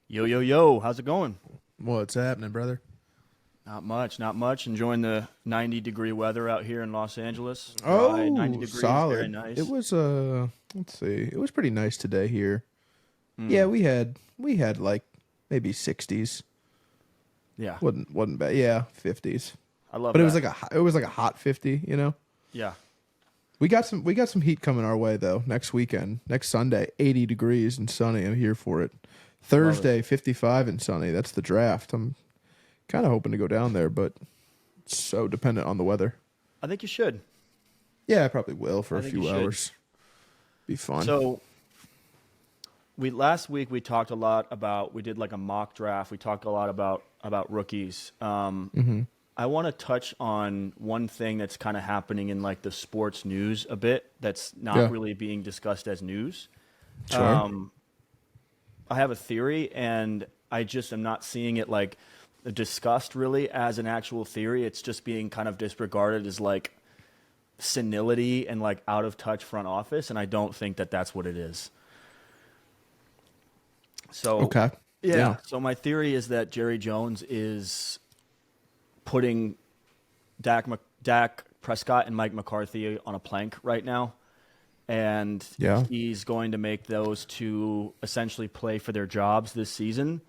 Yo, yo, yo, how's it going? What's happening, brother? Not much, not much. Enjoying the 90-degree weather out here in Los Angeles. Dry, 90 Oh, degrees, very solid. It nice. was let's see. It was pretty nice today here. Yeah, Mm, we had like maybe 60s. yeah, Wasn't bad. Yeah, 50s. I love But that. it was like a hot 50. Yeah, We got some heat coming our way though next weekend. Next Sunday, 80 degrees and sunny. I'm here for it. love it. Thursday, 55 and sunny. That's the draft. I'm kind of hoping to go down there, but it's so dependent on the weather. I think you should. Yeah, I probably will for I a think you few should. hours. Be fun. So, we last week we talked a lot about, we did like a mock draft. We talked a lot about rookies. I want to touch on one thing that's kind of happening in like the sports news a bit that's not Yeah. really being discussed as news. Sure. Um, I have a theory, and I just am not seeing it like discussed really as an actual theory. It's just being kind of disregarded as like senility and like out of touch front office, and I don't think that that's what it is. So, Okay. yeah. Yeah. So my theory is that Jerry Jones is putting Dak Prescott and Mike McCarthy on a plank right now, and Yeah. he's going to make those two essentially play for their jobs this season.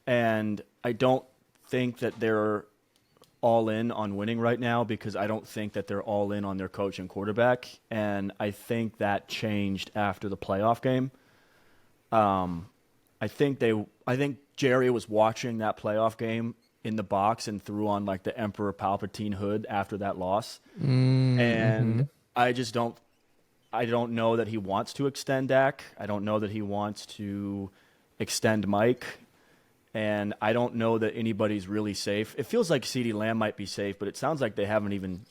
And I don't think that they're all in on winning right now because I don't think that they're all in on their coach and quarterback. And I think that changed after the playoff game. Um, I think Jerry was watching that playoff game in the box and threw on like the Emperor Palpatine hood after that loss. And Mm-hmm. I just don't I don't know that he wants to extend Dak. I don't know that he wants to extend Mike. And I don't know that anybody's really safe. It feels like CeeDee Lamb might be safe, but it sounds like they haven't even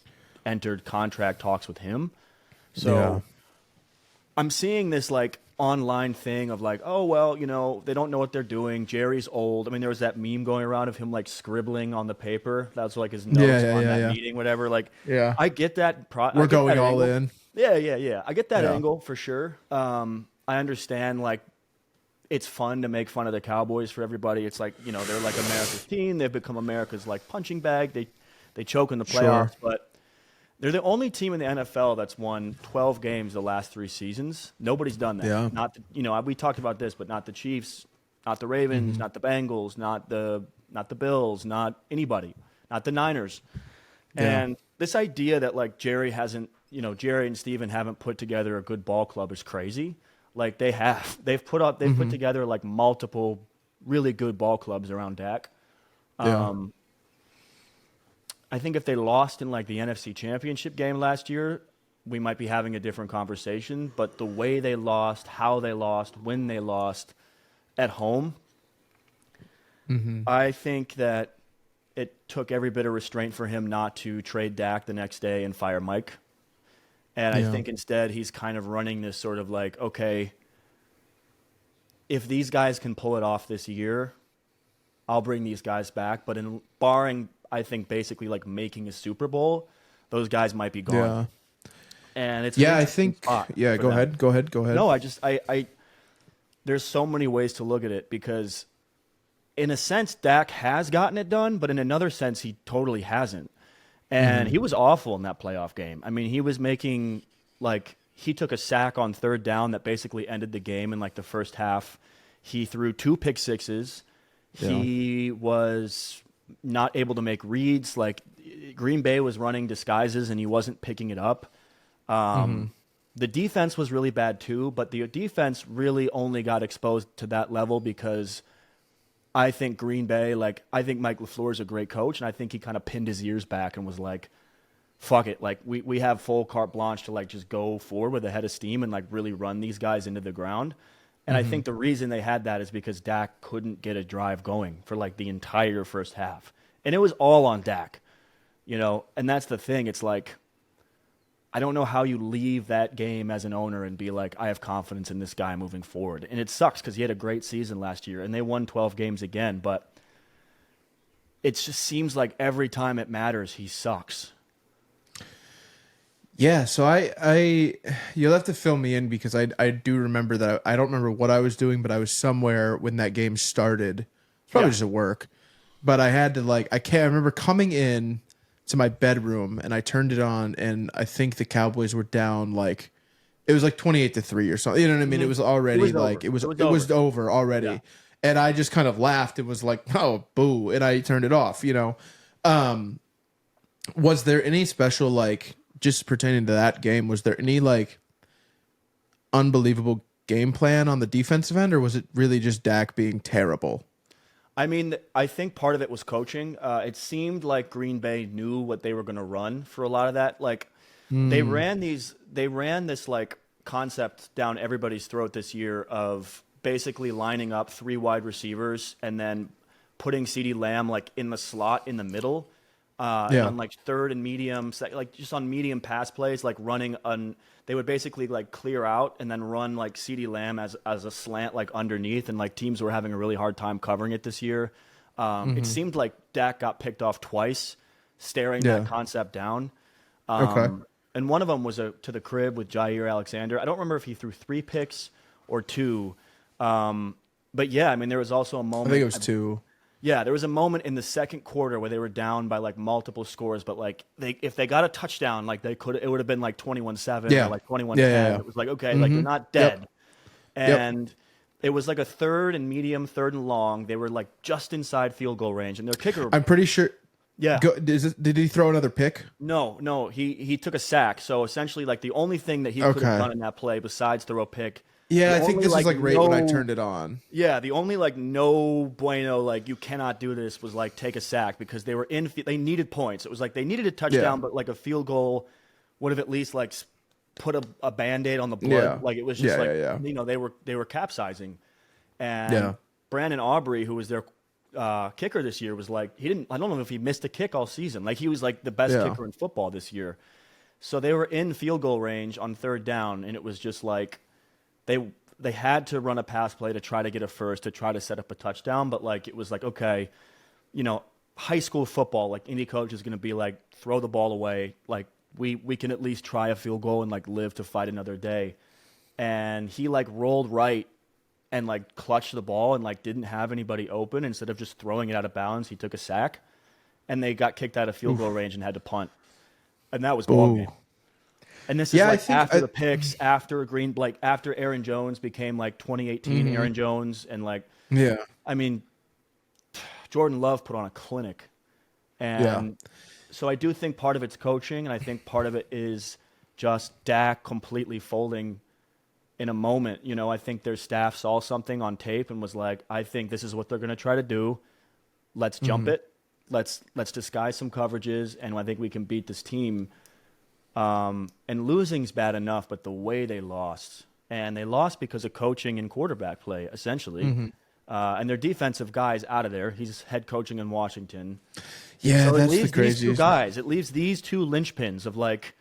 entered contract talks with him. Yeah. So I'm seeing this like online thing of like, oh well, they don't know what they're doing. Jerry's old. I mean, there was that meme going around of him like scribbling on the paper. That was like his Yeah. notes Yeah. on Yeah. that Yeah. meeting, whatever. Like, Yeah. I get that. I We're get that going all angle. in. Yeah, yeah, yeah. I get that Yeah. angle for sure. I understand like it's fun to make fun of the Cowboys for everybody. It's like they're like America's team. They've become America's like punching bag. They choke in the Sure. playoffs, but they're the only team in the NFL that's won 12 games the last 3 seasons. Nobody's done that. Yeah. Not we talked about this, but not the Chiefs, not the Ravens, Mm-hmm. not the Bengals, not the Bills, not anybody, not the Niners. Yeah. And this idea that like Jerry and Steven haven't put together a good ball club is crazy. Like they have. They've put Mm-hmm. together like multiple really good ball clubs around Dak. Yeah. Um, I think if they lost in like the NFC Championship game last year, we might be having a different conversation. But the way they lost, how they lost, when they lost at home, Mm-hmm. I think that it took every bit of restraint for him not to trade Dak the next day and fire Mike. And I Yeah. think instead he's kind of running this sort of like, okay, if these guys can pull it off this year, I'll bring these guys back. But in barring, I think basically like making a Super Bowl, those guys might be gone. Yeah. And it's an Yeah. I interesting think. spot Yeah. for Go them. ahead. Go ahead. Go ahead. No, I there's so many ways to look at it because in a sense Dak has gotten it done, but in another sense he totally hasn't. And Mm-hmm. he was awful in that playoff game. I mean, he was making like he took a sack on third down that basically ended the game in like the first half. He threw two pick sixes. Yeah. He was not able to make reads. Like Green Bay was running disguises and he wasn't picking it up. Mm-hmm. The defense was really bad too, but the defense really only got exposed to that level because I think Green Bay, like, I think Mike LaFleur is a great coach, and I think he kind of pinned his ears back and was like, fuck it. Like, we have full carte blanche to, like, just go forward with a head of steam and, like, really run these guys into the ground. And I Mm-hmm. think the reason they had that is because Dak couldn't get a drive going for, like, the entire first half. And it was all on Dak, and that's the thing. It's like, I don't know how you leave that game as an owner and be like, I have confidence in this guy moving forward. And it sucks because he had a great season last year and they won 12 games again. But it just seems like every time it matters, he sucks. Yeah, so you'll have to fill me in because I do remember that I don't remember what I was doing, but I was somewhere when that game started. It's probably Yeah. just at work, but I had to like I can't I remember coming in to my bedroom and I turned it on and I think the Cowboys were down like it was like 28-3 or something. You know what I mean? It was It already was like over. It was it was over. over Yeah. already. And I just kind of laughed and was like, "Oh, boo." And I turned it off, you know. Um was there any special like just pertaining to that game, was there any like unbelievable game plan on the defensive end or was it really just Dak being terrible? I mean, I think part of it was coaching. It seemed like Green Bay knew what they were going to run for a lot of that. Like Mm, they ran this like concept down everybody's throat this year of basically lining up three wide receivers and then putting CeeDee Lamb like in the slot in the middle, and yeah. on like third and medium, like just on medium pass plays, like running on. They would basically like clear out and then run like CeeDee Lamb as a slant like underneath, and like teams were having a really hard time covering it this year. It Hmm. seemed like Dak got picked off twice, staring that Yeah. concept down. Okay. And one of them was to the crib with Jair Alexander. I don't remember if he threw three picks or two. But yeah, I mean, there was also a I think it moment. was two. Yeah, there was a moment in the second quarter where they were down by like multiple scores, but like if they got a touchdown, like they could, it would have been like 21-7 or Yeah. like twenty one Yeah, yeah, ten. yeah. It was like, okay, like Mm-hmm. you're not Yep. dead. Yep. And it was like a third and medium, third and long. They were like just inside field goal range, and their kicker, I'm pretty sure yeah, did he throw another pick? no, he took a sack. So essentially, like the only thing that he could have Okay. done in that play besides throw a pick, Yeah, the I think only this is like like right when I no, turned it on. yeah, the only like no bueno, like you cannot do this was like take a sack because they were they needed points. It was like they needed a Yeah. touchdown, but like a field goal would have at least like put a band-aid on the blood. Yeah. Like it was just Yeah, like yeah, yeah. they were capsizing. And Yeah. Brandon Aubrey, who was their kicker this year, was like he didn't. I don't know if he missed a kick all season. Like he was like the best Yeah. kicker in football this year. So they were in field goal range on third down, and it was just like they they had to run a pass play to try to get a first to try to set up a touchdown. But like it was like okay, high school football, like any coach is going to be like throw the ball away. Like we can at least try a field goal and like live to fight another day. And he like rolled right and like clutched the ball and like didn't have anybody open. Instead of just throwing it out of bounds, he took a sack, and they got kicked out of field goal range and had to punt, and that was ball Ooh. game. And this is Yeah, I like think after the picks, after Aaron Jones became like 2018 mhm. Aaron Jones, and like Yeah. I mean Jordan Love put on a clinic, Yeah. and so I do think part of it's coaching, and I think part of it is just Dak completely folding in a moment. I think their staff saw something on tape and was like, I think this is what they're going to try to do. Let's jump Mhm. it. Let's disguise some coverages, and I think we can beat this team. And losing's bad enough, but the way they lost, and they lost because of coaching and quarterback play, essentially. Mhm. And their defensive guy's out of there. He's head coaching in Washington. Yeah, So it that's the leaves these two craziest. guys. It leaves these two linchpins of like,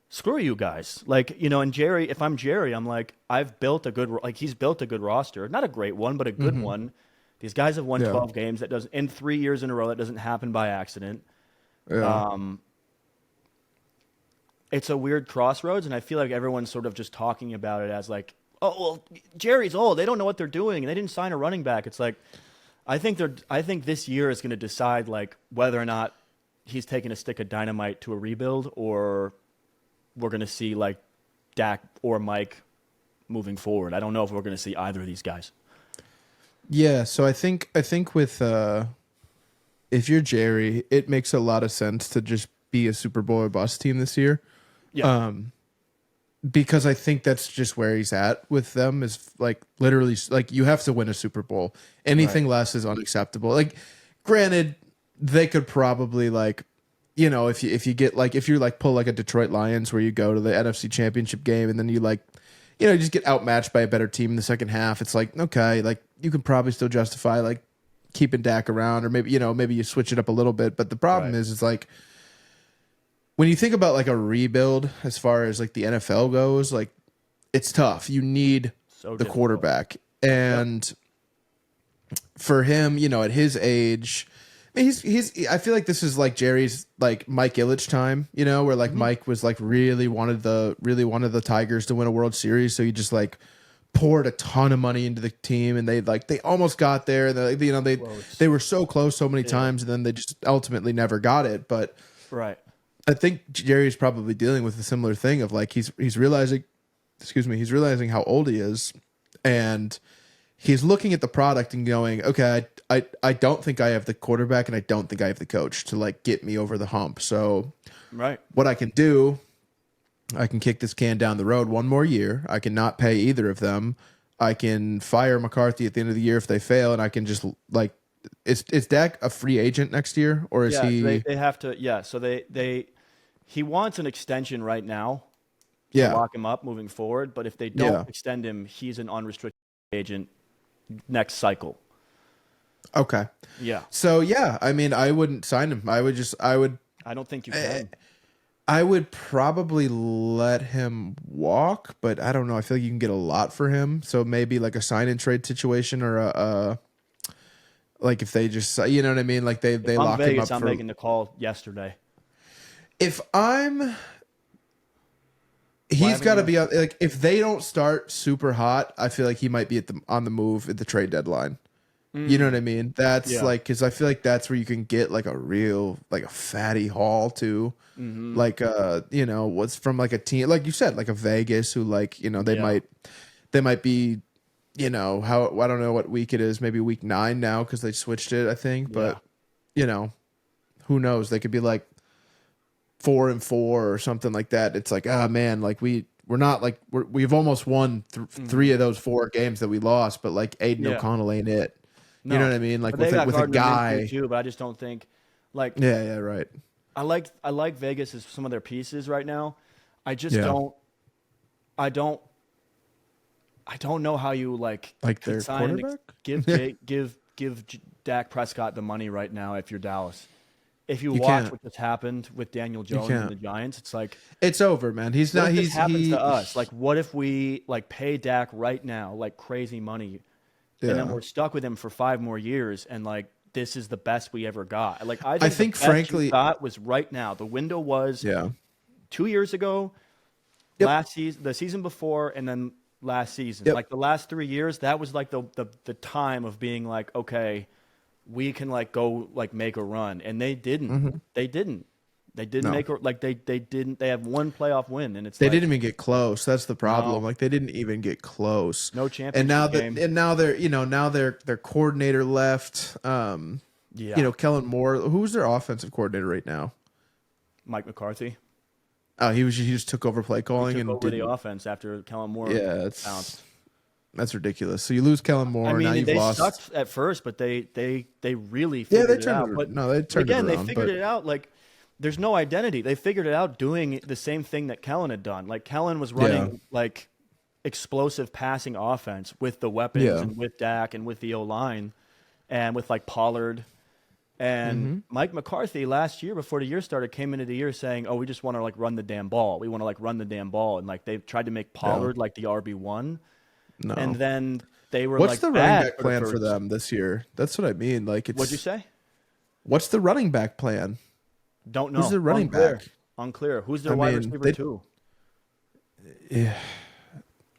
screw you guys. Like, and Jerry, if I'm Jerry, I'm like, he's built a good roster. Not a great one, but a good Mhm. one. These guys have won Yeah. 12 games. That doesn't, in 3 years in a row, that doesn't happen by accident. Yeah. Um, it's a weird crossroads, and I feel like everyone's sort of just talking about it as like, oh, well, Jerry's old. They don't know what they're doing, and they didn't sign a running back. It's like, I think this year is going to decide like whether or not he's taking a stick of dynamite to a rebuild, or we're going to see like Dak or Mike moving forward. I don't know if we're going to see either of these guys. Yeah, so I think with if you're Jerry, it makes a lot of sense to just be a Super Bowl or bust team this year. Yeah, Because I think that's just where he's at with them is like literally like you have to win a Super Bowl. right, Anything less is unacceptable. Like granted, they could probably like if you get like if you like pull like a Detroit Lions where you go to the NFC Championship game and then you like you just get outmatched by a better team in the second half. It's like okay, like you can probably still justify like keeping Dak around or maybe you switch it up a little bit. But the problem right. is like when you think about like a rebuild as far as like the NFL goes, like it's tough. You need So the difficult. quarterback. Yep. And for him, at his age, He's I feel like this is like Jerry's like Mike Ilitch time, you know, where like Mike was like really wanted the Tigers to win a World Series, so he just like poured a ton of money into the team, and they almost got there. They were so close so many times, and then they just ultimately never got it. But Right. I think Jerry's probably dealing with a similar thing of like he's realizing, he's realizing how old he is, and he's looking at the product and going, okay, I don't think I have the quarterback, and I don't think I have the coach to like get me over the hump. So Right. what I can do, I can kick this can down the road one more year. I can not pay either of them. I can fire McCarthy at the end of the year if they fail, and I can just like, is Dak a free agent next year, or is Yeah, he? so they have to. Yeah, so he wants an extension right now to Yeah, lock him up moving forward. But if they don't yeah. extend him, he's an unrestricted agent next cycle. Okay. Yeah, So yeah, I mean, I wouldn't sign him. I don't think you can. I would probably let him walk, but I don't know. I feel like you can get a lot for him. So maybe like a sign and trade situation, or a like if they just, you know what I mean? Like they If I'm lock him Vegas, up I'm for. making the call yesterday. If I'm, Why he's haven't got to you? be like, if they don't start super hot, I feel like he might be on the move at the trade deadline. You know what I mean? That's Yeah. like, because I feel like that's where you can get like a real, like a fatty haul too. Like, you know, what's from like a team, like you said, like a Vegas, who like, you know, Yeah. they might be, you know, how, I don't know what week it is, maybe week 9 now, because they switched it, I think. Yeah. But, you know, who knows? They could be like 4-4 or something like that. It's like, ah, man, like we're not like, we've almost won 3 of those 4 games that we lost, but like Aiden Yeah. O'Connell ain't it. You know No. what I mean? Like But they got with a Gardner Minshew guy. too, but I just don't think like Yeah, right. I like Vegas as some of their pieces right now. I just Yeah. I don't know how you like Like could their sign and quarterback? give Dak Prescott the money right now if you're Dallas. If you You watch can't. what just happened with Daniel You Jones and can't. the Giants, it's like, It's over, man. He's what not. if this He's happens to he. us? Like, what if we like pay Dak right now, like crazy money, and then Yeah. we're stuck with him for 5 more years, and like this is the best we ever got. Like, I I think the think, best you frankly. got was right now. The window was Yeah. 2 years ago, Yep. last season, the season before, and then last season. Yep. Like the last 3 years, that was like the time of being like, okay, we can like go like make a run, and they didn't. They didn't. They didn't No. make a like they didn't. They have one playoff win, and it's They like didn't even get close. That's the problem. no, Like they didn't even get close. no And now championship that game. and now they're, you know, now their coordinator left. You Yeah, know, Kellen Moore. Who's their offensive coordinator right now? Mike McCarthy. Oh, he just took over play He calling took and over the didn't. offense after Kellen Moore Yeah, bounced. that's ridiculous. So you lose Kellen I Moore. Now mean, you've they lost. sucked at first, but they really Yeah, they figured it turned out. it. But No, they but turned it again, they around. figured But it out. Like there's no identity. They figured it out doing the same thing that Kellen had done. Like Kellen was running like explosive passing offense with the weapons yeah, and with Dak and with the O line and with like Pollard. And Mike McCarthy last year, before the year started, came into the year saying, "Oh, we just want to like run the damn ball. We want to like run the damn ball." And like they tried to make yeah. Pollard like the RB1, and No. then they were What's like the running bad back for the plan for first. them this year? That's what I mean. Like What'd you it's say? what's the running back plan? Don't Who's know. the running Unclear. back? Unclear. Who's their I wide mean, receiver too? yeah,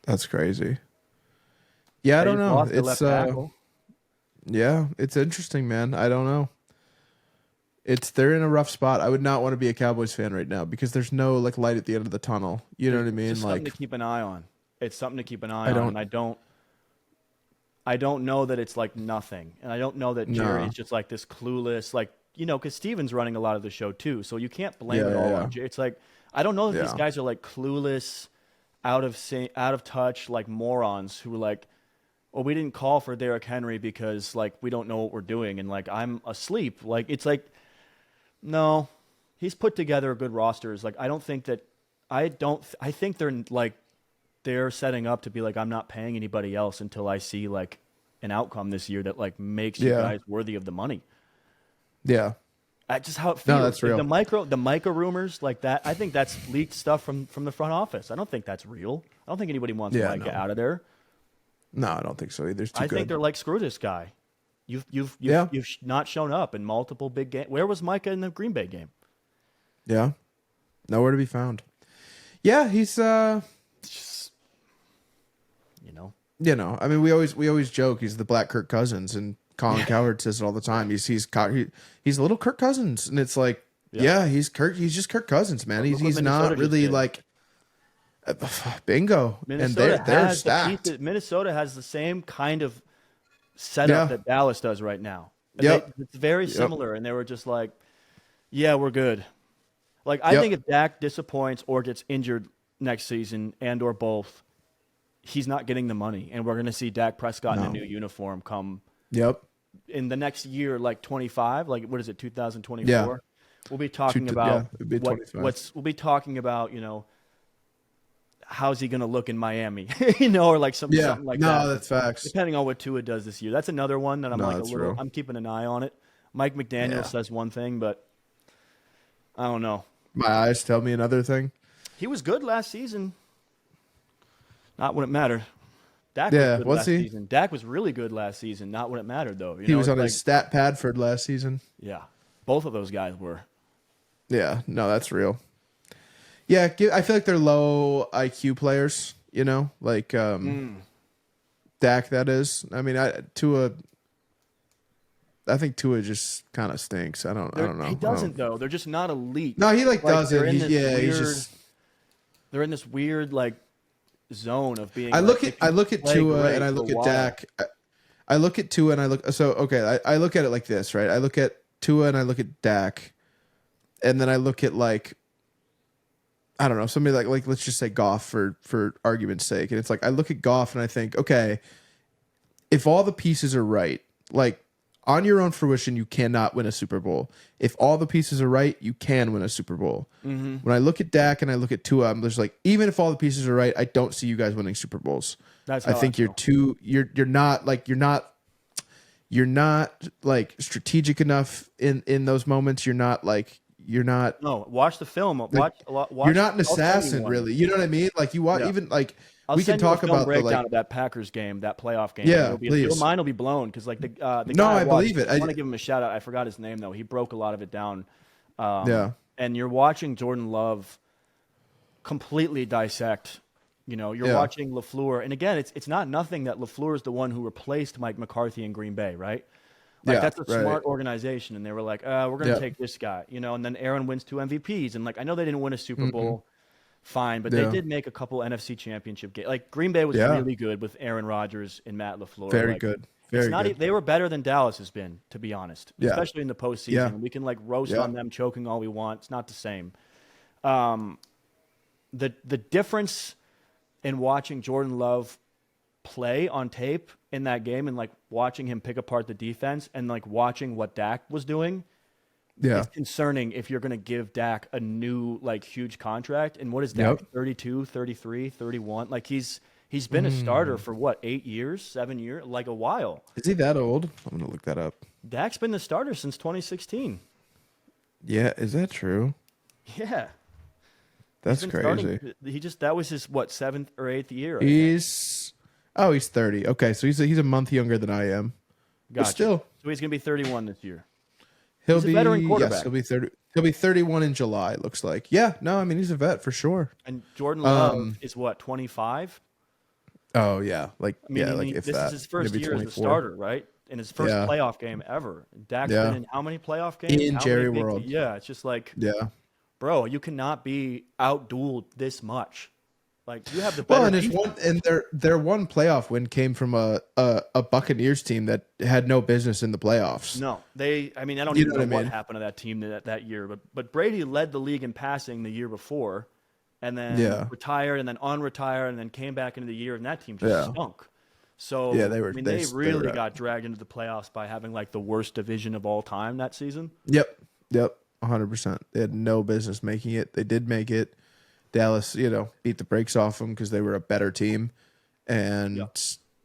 that's crazy. Yeah, I They don't just know. lost their It's left tackle. yeah, it's interesting, man. I don't know. They're in a rough spot. I would not want to be a Cowboys fan right now because there's no like light at the end of the tunnel. You know what I It's mean? just something Like to keep an eye on. It's something to keep an eye I on, don't and I don't know that it's like nothing, and I don't know that no. Jerry's just like this clueless, like because Steven's running a lot of the show too, so you can't blame Yeah, it all yeah, on Jerry. It's like I don't know that these yeah. guys are like clueless, out of touch, like morons who are like, well, we didn't call for Derrick Henry because like we don't know what we're doing, and like I'm asleep. Like it's like no, he's put together good rosters. Like I don't think that I don't. I think they're setting up to be like I'm not paying anybody else until I see like an outcome this year that like makes you Yeah. guys worthy of the money. Yeah. That's just how it No, feels. that's Like real. the micro rumors like that. I think that's leaked stuff from the front office. I don't think that's real. I don't think anybody wants Yeah, Micah no. out of there. No, I don't think so either. It's too I think good. they're like screw this guy. You've not shown up in multiple big games. Where was Micah in the Green Bay game? Yeah. Nowhere to be found. Yeah, he's Just, you know. I mean, we always joke he's the Black Kirk Cousins, and Colin Cowherd says it all the time. He's a little Kirk Cousins, and it's like, yeah, he's just Kirk Cousins, man. He's not really like bingo. Minnesota and they're stacked. Minnesota has the same kind of setup that Dallas does right now. It's very similar, and they were just like, yeah, we're good. Like, I think if Dak disappoints or gets injured next season and or both, he's not getting the money, and we're going to see Dak Prescott in a new uniform come in the next year, like 25, like what is it, 2024? Yeah. We'll be talking about we'll be talking about, how's he going to look in Miami, or like something like that. No, that's facts. Depending on what Tua does this year. That's another one that I'm keeping an eye on it. Mike McDaniel says one thing, but I don't know. My eyes tell me another thing. He was good last season. Not when it mattered. Dak season. Dak was really good last season. Not when it mattered, though. He was on his stat pad for last season. Yeah. Both of those guys were. Yeah. No, that's real. Yeah. I feel like they're low IQ players, like Dak, that is. I mean, I think Tua just kind of stinks. I don't know. He doesn't, though. They're just not elite. No, he doesn't. They're in this weird zone of being. I look at Tua and I look at Dak. I look at Tua and I look at it like this, right? I look at Tua and I look at Dak, and then I look at I don't know, somebody like let's just say Goff for argument's sake, and it's like I look at Goff and I think, okay, if all the pieces are right, on your own fruition, you cannot win a Super Bowl. If all the pieces are right, you can win a Super Bowl. Mm-hmm. When I look at Dak and I look at Tua, I'm just like, even if all the pieces are right, I don't see you guys winning Super Bowls. I think you're not strategic enough in those moments. You're not. No, watch the film. Watch you're not an assassin, really. You know what I mean? You watch we can talk about breakdown of that Packers game, that playoff game. Yeah, please. Your mind will be blown because the guy. I believe it. I want to give him a shout out. I forgot his name though. He broke a lot of it down. Yeah. And you're watching Jordan Love completely dissect. You're watching LaFleur, and again, it's not nothing that LaFleur is the one who replaced Mike McCarthy in Green Bay, right? That's a smart organization, and they were like, we're going to take this guy, and then Aaron wins 2 MVPs, and I know they didn't win a Super Bowl. Fine, but they did make a couple NFC Championship games. Green Bay was really good with Aaron Rodgers and Matt LaFleur. Very good. Very good. They were better than Dallas has been, to be honest, especially in the postseason. Yeah. We can roast on them choking all we want. It's not the same. The difference in watching Jordan Love play on tape in that game and watching him pick apart the defense and watching what Dak was doing. Yeah. It's concerning if you're going to give Dak a new huge contract. And what is Dak? 32, 33, 31? He's been a starter for what, 8 years, 7 years, a while. Is he that old? I'm going to look that up. Dak's been the starter since 2016. Yeah, is that true? Yeah. That's crazy. That was his 7th or 8th year. He's 30. Okay, so he's a month younger than I am. Gotcha. Still. So he's going to be 31 this year. He's a veteran quarterback. Yes, he'll be 30. He'll be 31 in July, it looks like. Yeah, no, I mean he's a vet for sure. And Jordan Love is 25? Oh yeah, this is his first year as a starter, right? In his first playoff game ever. Dak's been in how many playoff games? In Jerry World. Yeah, it's just bro, you cannot be outdueled this much. You have the better their one playoff win came from a Buccaneers team that had no business in the playoffs. No, I don't even know what happened to that team that year. But Brady led the league in passing the year before, and then retired, and then unretired, and then came back into the year, and that team just stunk. So they really got dragged into the playoffs by having the worst division of all time that season. Yep, 100%. They had no business making it. They did make it. Dallas, beat the brakes off them because they were a better team, and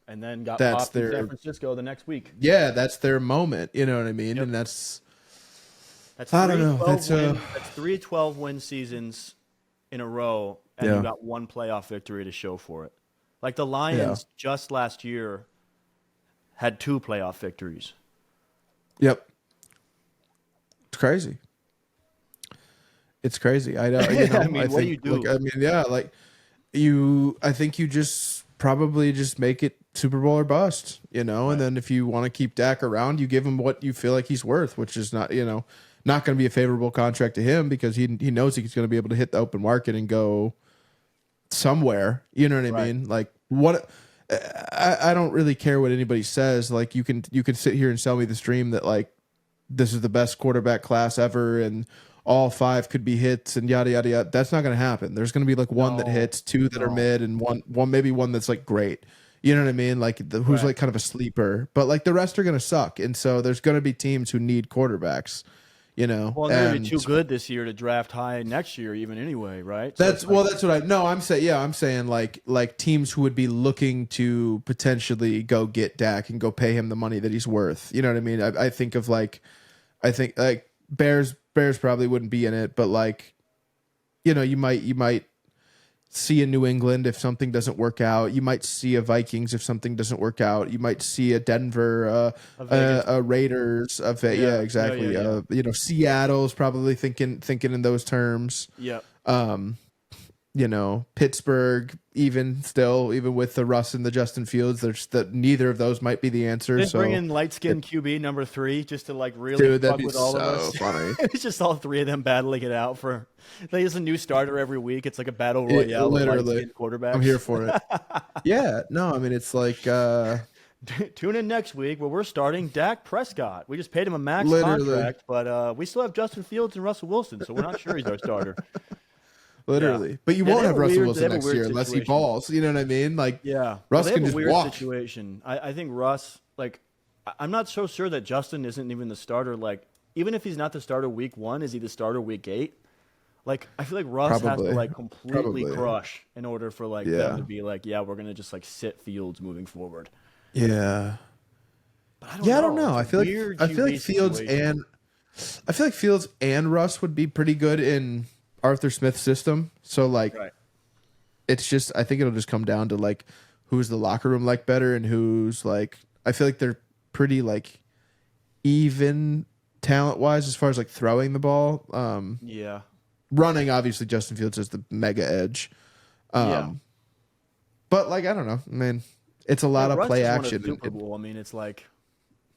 then got popped in San Francisco the next week. Yeah, that's their moment. You know what I mean? Yep. And that's I don't know. That's 3 12-win seasons in a row, and you got one playoff victory to show for it. The Lions just last year had 2 playoff victories. Yep. It's crazy. It's crazy. I know. You know. I mean, what do you do? Like, I mean, yeah. Like I think you just probably just make it Super Bowl or bust. You know, Right. and then if you want to keep Dak around, you give him what you feel like he's worth, which is not, not going to be a favorable contract to him because he knows he's going to be able to hit the open market and go somewhere. You know what I Right. mean? Like what? I don't really care what anybody says. Like you can sit here and sell me this dream that like this is the best quarterback class ever and all five could be hits and yada yada yada. That's not going to happen. There's going to be like one that No, hits, two that are no. mid, and one maybe one that's like great. You know what I mean? Like who's Right. like kind of a sleeper, but like the rest are going to suck. And so there's going to be teams who need quarterbacks. Well, they're gonna be And too good this year to draft high next year, even anyway, right? So that's it's like, that's what I no, I'm saying I'm saying like teams who would be looking to potentially go get Dak and go pay him the money that he's worth. You know what I mean? I think of like I think like Bears probably wouldn't be in it, but like you might see a New England if something doesn't work out. You might see a Vikings if something doesn't work out. You might see a Denver, a Vegas. a Raiders, yeah, Yeah, yeah, yeah, exactly. yeah. Seattle's probably thinking in those terms. Yep. Pittsburgh, even with the Russ and the Justin Fields, there's that neither of those might be the answer. They So, bring in light skinned QB number 3 just to like really dude, that'd fuck be with all of so us. funny. It's just all three of them battling it out for. There's a new starter every week. It's like a battle royale of light Literally, skinned quarterbacks. I'm here for it. Yeah, no, I mean it's like Tune in next week where we're starting Dak Prescott. We just paid him a max Literally. contract, but we still have Justin Fields and Russell Wilson, so we're not sure he's our starter. literally. Yeah. But you Yeah, won't they have have a Russell weird- they Wilson have a next weird year unless he situation. balls. You know what I mean? Like Yeah. Russ they can have a just weird walk. situation. I think Russ, like, I'm not so sure that Justin isn't even the starter. Like, even if he's not the starter week 1, is he the starter week 8? Like, I feel like Russ has Probably. to like completely Probably. crush in order for like Yeah. them to be like, yeah, we're gonna just like sit Fields moving forward. Yeah. But I don't know. It's I a feel weird like QB situation. I feel like Fields and Russ would be pretty good in Arthur Smith's system. So like Right. it's just I think it'll just come down to like who's the locker room like better and who's like I feel like they're pretty like even talent wise as far as like throwing the ball. Yeah. Running obviously Justin Fields has the mega edge. Yeah. But like I don't know. I mean, it's a lot Yeah, of Russ play just won a action. Super Bowl. I mean, it's like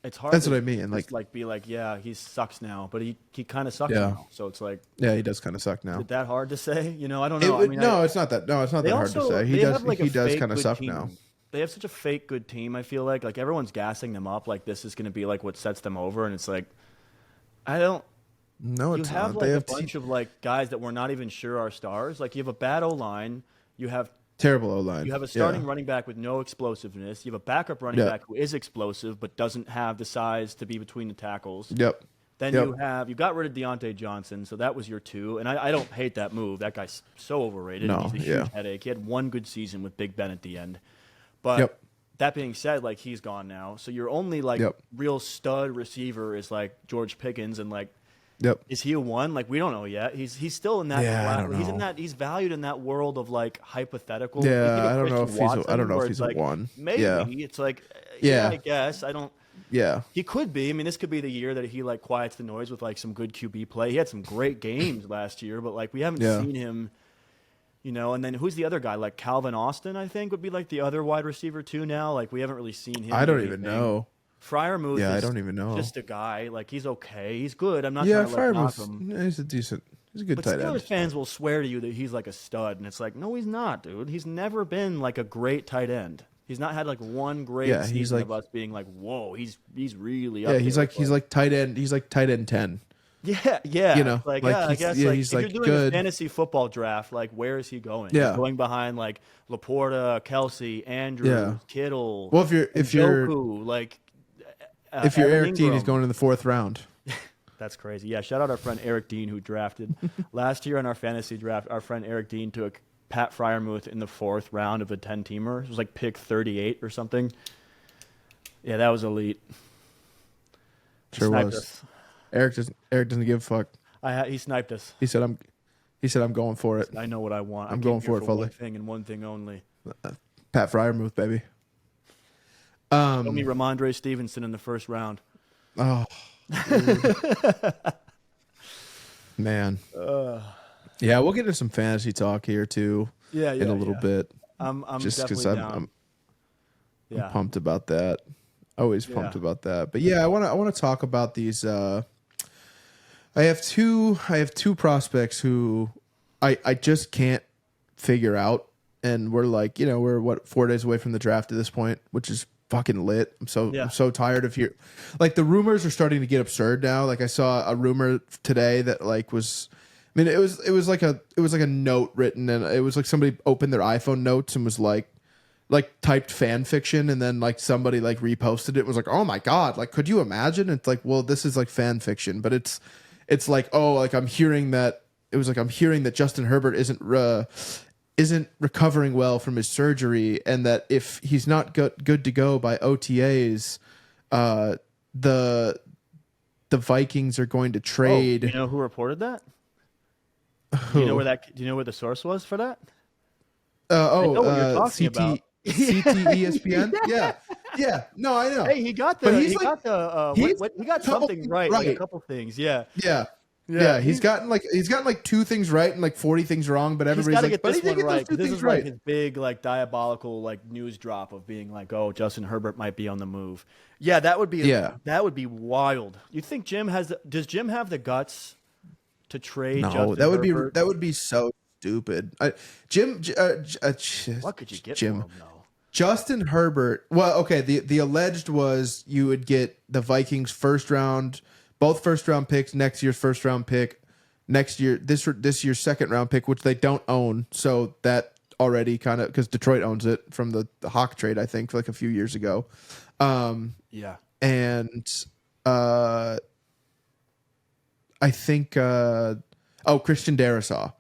it's hard. That's to what I mean, just, like be like, yeah, he sucks now, but he kind of sucks Yeah. now. So it's like, Yeah, he does kind of suck is now. it that hard to say? You know, I don't know. I mean, No, it's not that. No, it's not they that hard to also say. He they does. have like He a does fake kind of good suck team. now. They have such a fake good team. I feel like everyone's gassing them up like this is going to be like what sets them over, and it's like I don't. No, You it's have not. like They a have bunch of like guys that we're not even sure are stars. Like you have a bad O line. You have terrible O line. You have a starting running back with no explosiveness. You have a backup running Yeah. back who is explosive but doesn't have the size to be between the tackles. Yep. Then Yep. you got rid of Deontay Johnson, so that was your 2. And I don't hate that move. That guy's so overrated. No, He's a yeah. huge headache. He had one good season with Big Ben at the end. But Yep. that being said, like he's gone now. So your only like Yep. real stud receiver is like George Pickens, and like Yep. is he a 1? Like we don't know yet. He's still in that. Yeah, I don't He's in know. that. He's valued in that world of like hypothetical. Yeah, Like, even I don't know Christian if he's a- I don't Watson, know if where he's it's a like, 1. Maybe Yeah. it's like Yeah. I guess I don't. Yeah. He could be. I mean, this could be the year that he like quiets the noise with like some good QB play. He had some great games last year, but like we haven't Yeah. seen him. You know, and then who's the other guy? Like Calvin Austin, I think would be like the other wide receiver too. Now, like we haven't really seen him. I do don't even anything. know. Fryermuth. Yeah, I is don't even know. Just a guy. Like he's okay. He's good. I'm not Yeah, trying to like, knock Fireman's him. he's a decent. He's a good But tight Steelers end. fans will swear to you that he's like a stud, and it's like, no, he's not, dude. He's never been like a great tight end. He's not had like one great Yeah, he's season like- of us being like, whoa, he's really up Yeah, he's there, like tight end. He's like tight end 10. yeah. you know, It's like, like, yeah, I he's- guess yeah, like he's, if like, you're doing good. a fantasy football draft, like where is he going? Yeah. He's going behind like Laporta, Kelsey, Andrews, Yeah. Kittle. Well, if you're Njoku, like if you're Evan Eric Dean, he's Ingram. going in the 4th round. That's crazy. Yeah, shout out our friend Eric Dean who drafted last year in our fantasy draft. Our friend Eric Dean took Pat Fryermuth in the 4th round of a 10-teamer. It was like pick 38 or something. Yeah, that was elite. He Sure sniped was. us. Eric doesn't give a fuck. He sniped us. He said I'm going for it. I know what I want. I'm I came going here for it, one Foley. thing and one thing only. Pat Fryermuth, baby. Show me Ramondre Stevenson in the 1st round. Oh, dude. Man. Yeah, we'll get into some fantasy talk here too Yeah, in a little bit. I'm Just because definitely down. I'm Yeah. pumped about that. Always pumped about that. But yeah, I want to talk about these. I have two prospects who I just can't figure out, and we're like, we're what 4 days away from the draft at this point, which is fucking lit. I'm so tired of here. Like the rumors are starting to get absurd now. Like I saw a rumor today that like was. I mean, it was like a note written, and it was like somebody opened their iPhone notes and was like typed fan fiction, and then like somebody like reposted it, was like, oh my god, like could you imagine? It's like, well, this is like fan fiction, but it's like, oh, like I'm hearing that Justin Herbert isn't recovering well from his surgery, and that if he's not good to go by OTAs, the Vikings are going to trade. Oh, you know who reported that? Do you know where the source was for that? I know what you're talking about. ESPN. Yeah. No, I know. Hey, he got something right. Like a couple things. Yeah. He's gotten like 2 things right and like 40 things wrong, but everybody's like, but he did get those 2 This things is right. like his big like diabolical like news drop of being like, oh, Justin Herbert might be on the move. Yeah, that would be wild. You think does Jim have the guts to trade? No, Justin that Herbert? would be so stupid. What could you get Jim? for him though? Justin Herbert. Well, okay. The alleged was you would get the Vikings both first round picks, next year's first round pick, next year this year's second round pick, which they don't own. So that already kind of, because Detroit owns it from the Hawk trade, I think, like a few years ago. Yeah, and I think Christian Darrisaw.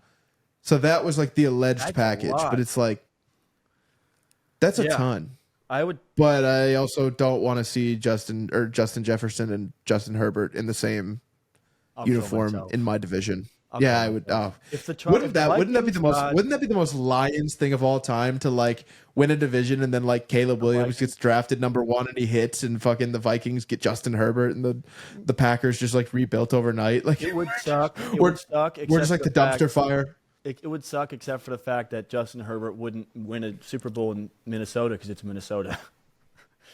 So that was like the alleged package, but it's like that's a ton. But I also don't want to see Justin Jefferson and Justin Herbert in the same uniform in my division. I would. Wouldn't that be the most Lions thing of all time to like win a division, and then like Caleb Williams gets drafted number 1 and he hits, and fucking the Vikings get Justin Herbert, and the Packers just like rebuilt overnight. Like it would suck. We're just like the dumpster fire. It would suck, except for the fact that Justin Herbert wouldn't win a Super Bowl in Minnesota because it's Minnesota.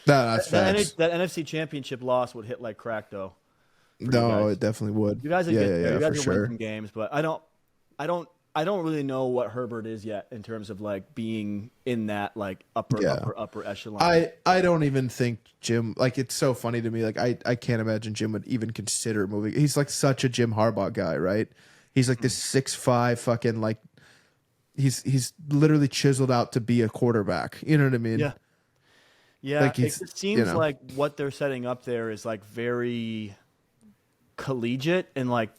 No, that's facts. That NFC Championship loss would hit like crack, though. No, it definitely would. You guys would get there. You guys would sure. win some games, but I don't really know what Herbert is yet in terms of like being in that like upper echelon. I don't even think Jim, like, it's so funny to me. Like I can't imagine Jim would even consider moving. He's like such a Jim Harbaugh guy, right? He's like this 6'5" fucking like he's literally chiseled out to be a quarterback. You know what I mean? Yeah. Yeah. Like it seems like what they're setting up there is like very collegiate and like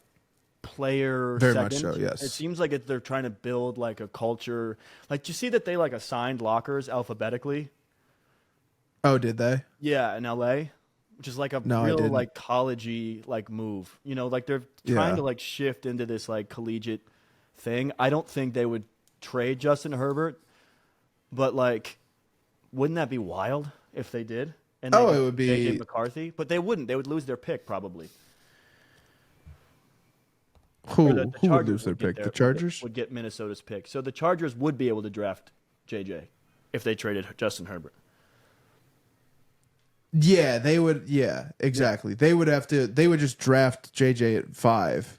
player very second. much so. Yes. It seems like they're trying to build like a culture. Like, do you see that they like assigned lockers alphabetically? Oh, did they? Yeah, in LA. Which is like a real like college-y like move. You know, like they're trying to like shift into this like collegiate thing. I don't think they would trade Justin Herbert, but like, wouldn't that be wild if they did? And it would be JD McCarthy, but they wouldn't. They would lose their pick probably. Who would lose their pick? The Chargers would get Minnesota's pick. So the Chargers would be able to draft JJ if they traded Justin Herbert. Yeah, they would. Yeah, exactly. They would have to. They would just draft JJ at 5,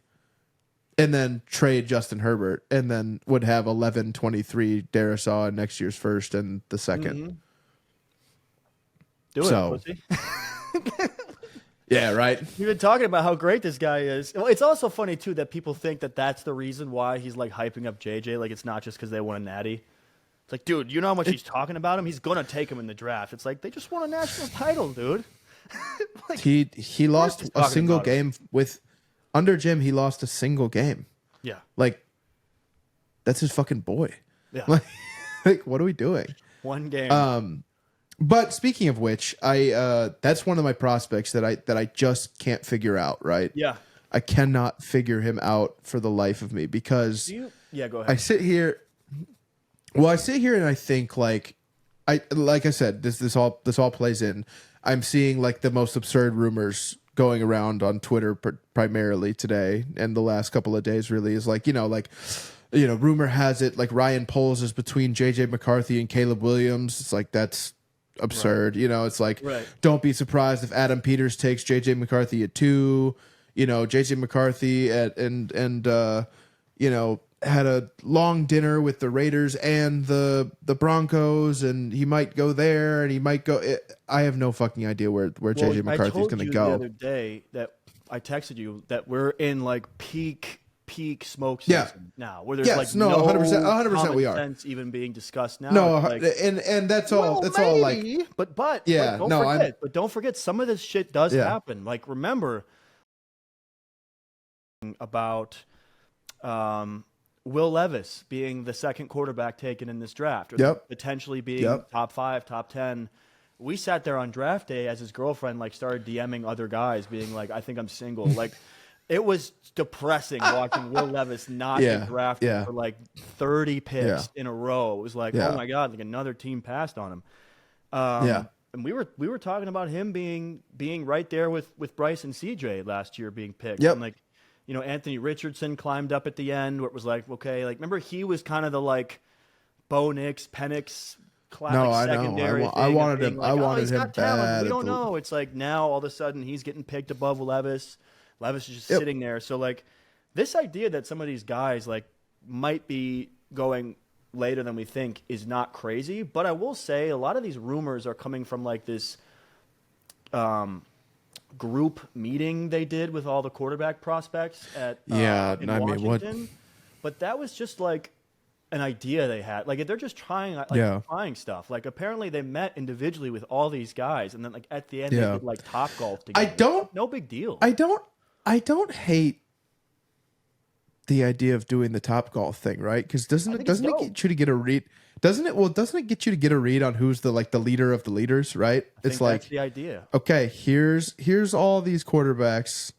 and then trade Justin Herbert, and then would have 11, 23 Darrisaw in next year's first and the second. Do it, pussy. Yeah, right. You've been talking about how great this guy is. Well, it's also funny too that people think that that's the reason why he's like hyping up JJ. Like it's not just because they won a natty. It's like, dude, you know how much he's talking about him? He's going to take him in the draft. It's like, they just won a national title, dude. Like, he lost a single game under Jim. He lost a single game. Yeah. Like, that's his fucking boy. Yeah. Like, what are we doing? One game. But speaking of which, that's one of my prospects that I just can't figure out, right? Yeah. I cannot figure him out for the life of me because go ahead. I sit here and I think like I said, this all plays in. I'm seeing like the most absurd rumors going around on Twitter primarily today and the last couple of days really is like, rumor has it like Ryan Poles is between JJ McCarthy and Caleb Williams. It's like, that's absurd. Right. It's like, Right. don't be surprised if Adam Peters takes JJ McCarthy at 2, JJ McCarthy had a long dinner with the Raiders and the Broncos, and he might go there and he might go. I have no fucking idea where JJ McCarthy is going to go. The other day that I texted you that we're in like peak smoke season now, where there's 100% we are. Sense even being discussed now. No, like, and that's all. That's all like. But yeah, don't forget some of this shit does happen. Like remember about Will Levis being the second quarterback taken in this draft, or potentially being top 5, top 10. We sat there on draft day as his girlfriend like started DMing other guys, being like, "I think I'm single." Like, it was depressing watching Will Levis not get drafted for like 30 picks in a row. It was like, oh my god, like another team passed on him. And we were talking about him being right there with Bryce and CJ last year being picked. And like, Anthony Richardson climbed up at the end where it was like, okay, like remember he was kind of the like Bo Nix, Penix secondary. I wanted him. Like, I wanted him bad. We don't know. It's like now all of a sudden he's getting picked above Levis. Levis is just sitting there. So like this idea that some of these guys like might be going later than we think is not crazy. But I will say a lot of these rumors are coming from like this group meeting they did with all the quarterback prospects at in Washington. But that was just like an idea they had. Like they're just trying stuff. Like apparently they met individually with all these guys, and then like at the end they did like Top Golf together. No big deal. I don't hate the idea of doing the Top Golf thing, right? Because doesn't it get you to get a read? Doesn't it get you to get a read on who's the leader of the leaders, right? It's like that's the idea. Okay, here's all these quarterbacks.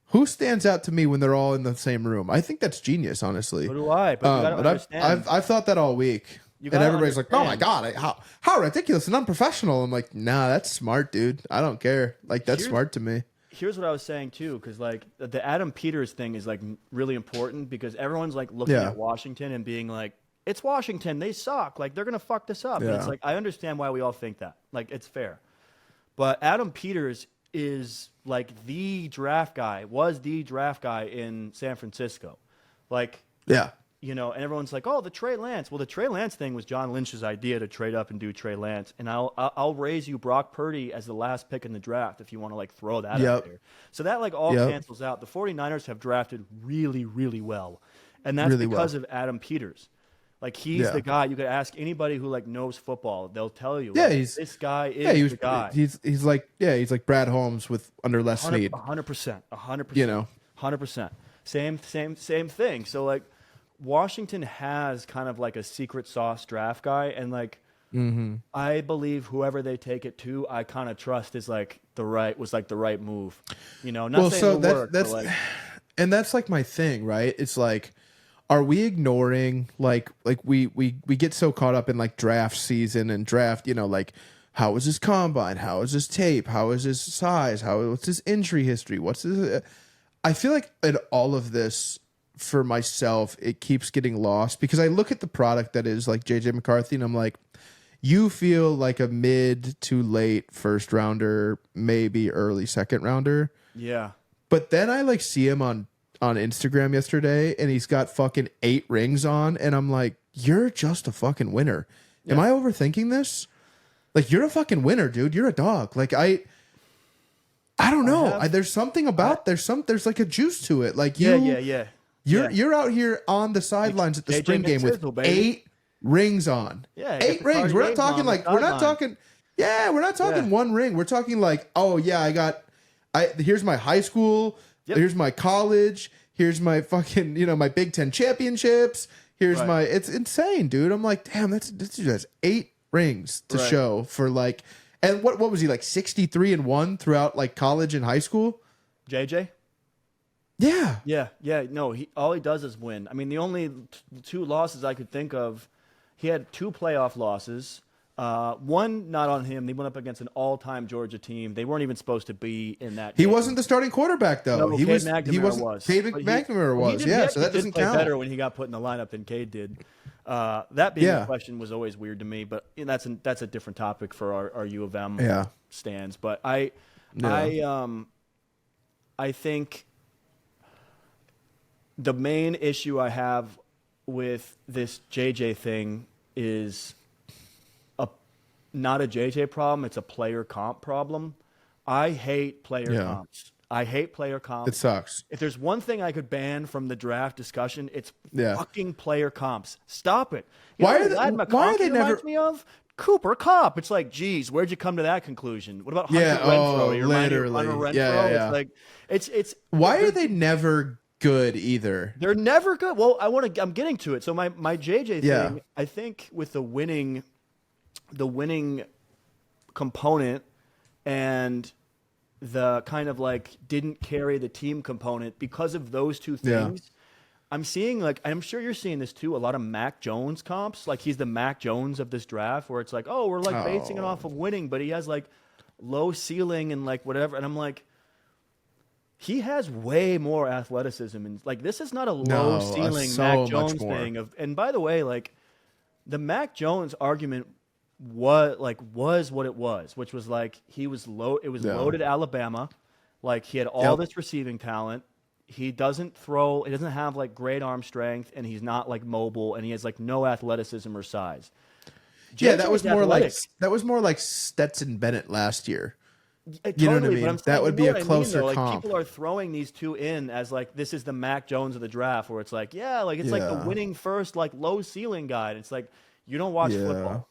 Who stands out to me when they're all in the same room? I think that's genius, honestly. So do I. But you gotta understand. I've thought that all week, and everybody's like, "Oh my god, how ridiculous and unprofessional." I'm like, "Nah, that's smart, dude. I don't care. Like that's smart to me." Here's what I was saying too, because like the Adam Peters thing is like really important because everyone's like looking at Washington and being like, "It's Washington. They suck. Like they're gonna fuck this up." And it's like I understand why we all think that. Like it's fair, but Adam Peters is like was the draft guy in San Francisco. Like, and everyone's like, oh, the Trey Lance. Well, the Trey Lance thing was John Lynch's idea to trade up and do Trey Lance. And I'll raise you Brock Purdy as the last pick in the draft if you want to like throw that out there. So that like all cancels out. The 49ers have drafted really, really well. And that's because of Adam Peters. Like he's the guy. You could ask anybody who like knows football; they'll tell you. Yeah, this guy is the guy. He's like Brad Holmes with under Les Snead. 100%. 100%. Same thing. So like, Washington has kind of like a secret sauce draft guy, and like, I believe whoever they take it to, I kind of trust is like the right move. Not saying it'll work, but like, and that's like my thing, right? It's like. Are we ignoring like we get so caught up in like draft season and draft, like how is his combine? How is his tape? How is his size? What's his injury history? I feel like in all of this for myself, it keeps getting lost because I look at the product that is like JJ McCarthy and I'm like, you feel like a mid to late first rounder, maybe early second rounder. Yeah. But then I like see him on Instagram yesterday and he's got fucking 8 rings on and I'm like, you're just a fucking winner. Am I overthinking this? Like you're a fucking winner, dude. You're a dog. Like I don't know. There's something about there's like a juice to it. Like you're out here on the sidelines at the spring game with 8 rings on. Yeah, 8 rings. We're not talking like we're not talking one ring. We're talking like, oh yeah, here's my high school. Yep. Here's my college. Here's my fucking, my Big Ten championships. Here's it's insane, dude. I'm like, damn, this dude has 8 rings to show for like, and what was he like 63-1 throughout like college and high school? JJ? Yeah. Yeah. No, all he does is win. I mean, the only 2 losses I could think of, he had 2 playoff losses. One, not on him. They went up against an all-time Georgia team. They weren't even supposed to be in that He game. wasn't the starting quarterback though. No, he Cade was. MacNamara He wasn't. was. Cade But MacNamara he was. did, Yeah, he so that did doesn't play count. better when he got put in the lineup than Cade did. That being the question was always weird to me, but that's a different topic for our U of M stands. But I think the main issue I have with this JJ thing is not a JJ problem. It's a player comp problem. I hate player comps. I hate player comps. It sucks. If there's one thing I could ban from the draft discussion, it's fucking player comps. Stop it. Why are they never? Me of Cooper Kupp. It's like, geez, where'd you come to that conclusion? What about Hunter Renfrow? Literally. Renfrow? It's. Why are they never good either? They're never good. Well, I'm getting to it. So my JJ thing, I think with the winning component and the kind of like didn't carry the team component, because of those two things, I'm seeing, like, I'm sure you're seeing this too, a lot of Mac Jones comps. Like, he's the Mac Jones of this draft, where it's like, oh, we're like basing it off of winning, but he has like low ceiling and like whatever. And I'm like, he has way more athleticism, and like this is not a low ceiling Mac Jones thing. And by the way, like the Mac Jones argument was what it was, which was like he was low. It was loaded Alabama, like he had all this receiving talent. He doesn't throw. He doesn't have like great arm strength, and he's not like mobile, and he has like no athleticism or size. That was more like Stetson Bennett last year. You know what I mean? But that would be a closer like, comp. people are throwing these two in as like this is the Mac Jones of the draft, where it's like like it's like the winning first, like low ceiling guy. And it's like you don't watch football.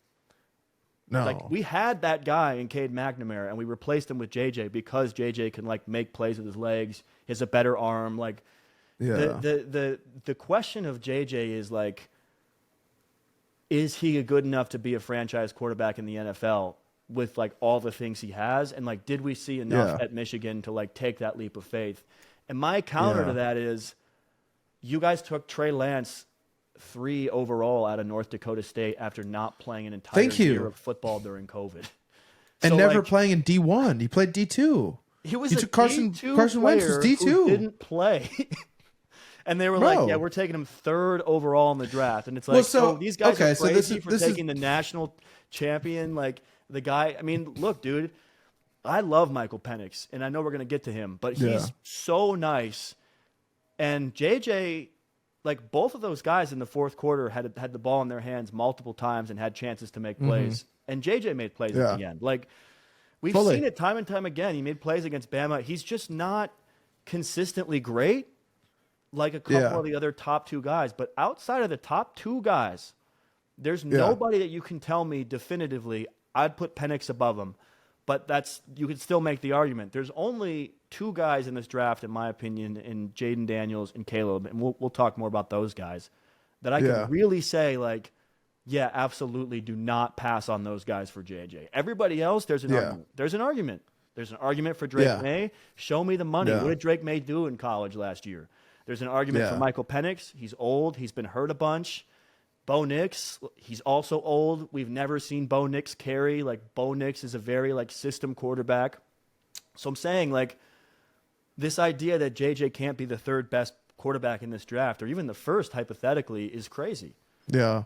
No, like we had that guy in Cade MacNamara, and we replaced him with JJ because JJ can like make plays with his legs. He has a better arm. Like the question of JJ is like, is he good enough to be a franchise quarterback in the NFL? With like all the things he has, and like, did we see enough at Michigan to like take that leap of faith? And my counter to that is, you guys took Trey Lance 3 overall out of North Dakota State after not playing an entire year of football during COVID, and never playing in D1. He played D2. He was took Carson Wentz was D2. Who didn't play. And they were like, yeah, we're taking him 3rd overall in the draft. And it's like, so these guys are crazy for taking the national champion. Like, the guy, I mean, look, dude, I love Michael Penix, and I know we're going to get to him, but he's so nice. And JJ, like, both of those guys in the 4th quarter had the ball in their hands multiple times and had chances to make plays. And JJ made plays at the end. Like, we've seen it time and time again. He made plays against Bama. He's just not consistently great like a couple of the other top 2 guys. But outside of the top 2 guys, there's nobody that you can tell me definitively I'd put Penix above him. But you could still make the argument. There's only 2 guys in this draft, in my opinion, in Jaden Daniels and Caleb, and we'll talk more about those guys, that I can really say, like, yeah, absolutely do not pass on those guys for JJ. Everybody else, there's an argument. There's an argument. There's an argument for Drake May. Show me the money. What did Drake May do in college last year? There's an argument for Michael Penix. He's old. He's been hurt a bunch. Bo Nix, he's also old. We've never seen Bo Nix carry. Like, Bo Nix is a very, like, system quarterback. So I'm saying, like, this idea that JJ can't be the 3rd best quarterback in this draft, or even the 1st, hypothetically, is crazy. Yeah.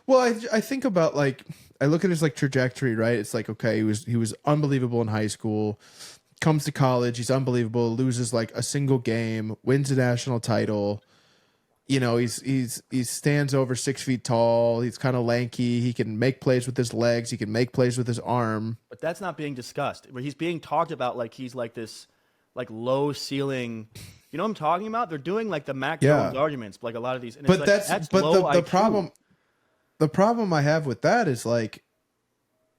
Well, I think about, like, I look at his, like, trajectory, right? It's like, okay, he was unbelievable in high school, comes to college, he's unbelievable, loses, like, a single game, wins a national title. You know, he stands over 6 feet tall. He's kind of lanky. He can make plays with his legs. He can make plays with his arm. But that's not being discussed. He's being talked about like he's like this, like, low ceiling. You know what I'm talking about? They're doing like the Mac Jones arguments, like a lot of these. And but it's that's low the IQ. problem. The problem I have with that is, like,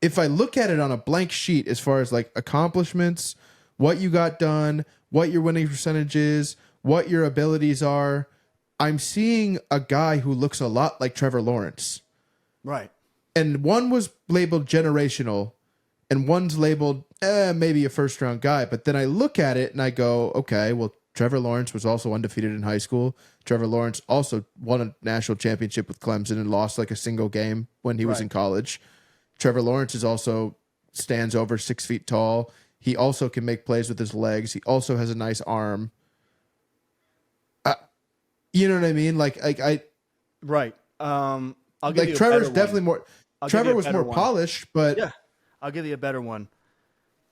if I look at it on a blank sheet, as far as like accomplishments, what you got done, what your winning percentage is, what your abilities are, I'm seeing a guy who looks a lot like Trevor Lawrence. Right. And one was labeled generational, and one's labeled maybe a 1st-round guy. But then I look at it and I go, okay, well, Trevor Lawrence was also undefeated in high school. Trevor Lawrence also won a national championship with Clemson and lost like a single game when he was in college. Trevor Lawrence is also stands over 6 feet tall. He also can make plays with his legs. He also has a nice arm. You know what I mean? Like I Right. I'll give like you a Trevor's better definitely one. more. I'll give you Trevor a was better more one. polished, but Yeah, I'll give you a better one.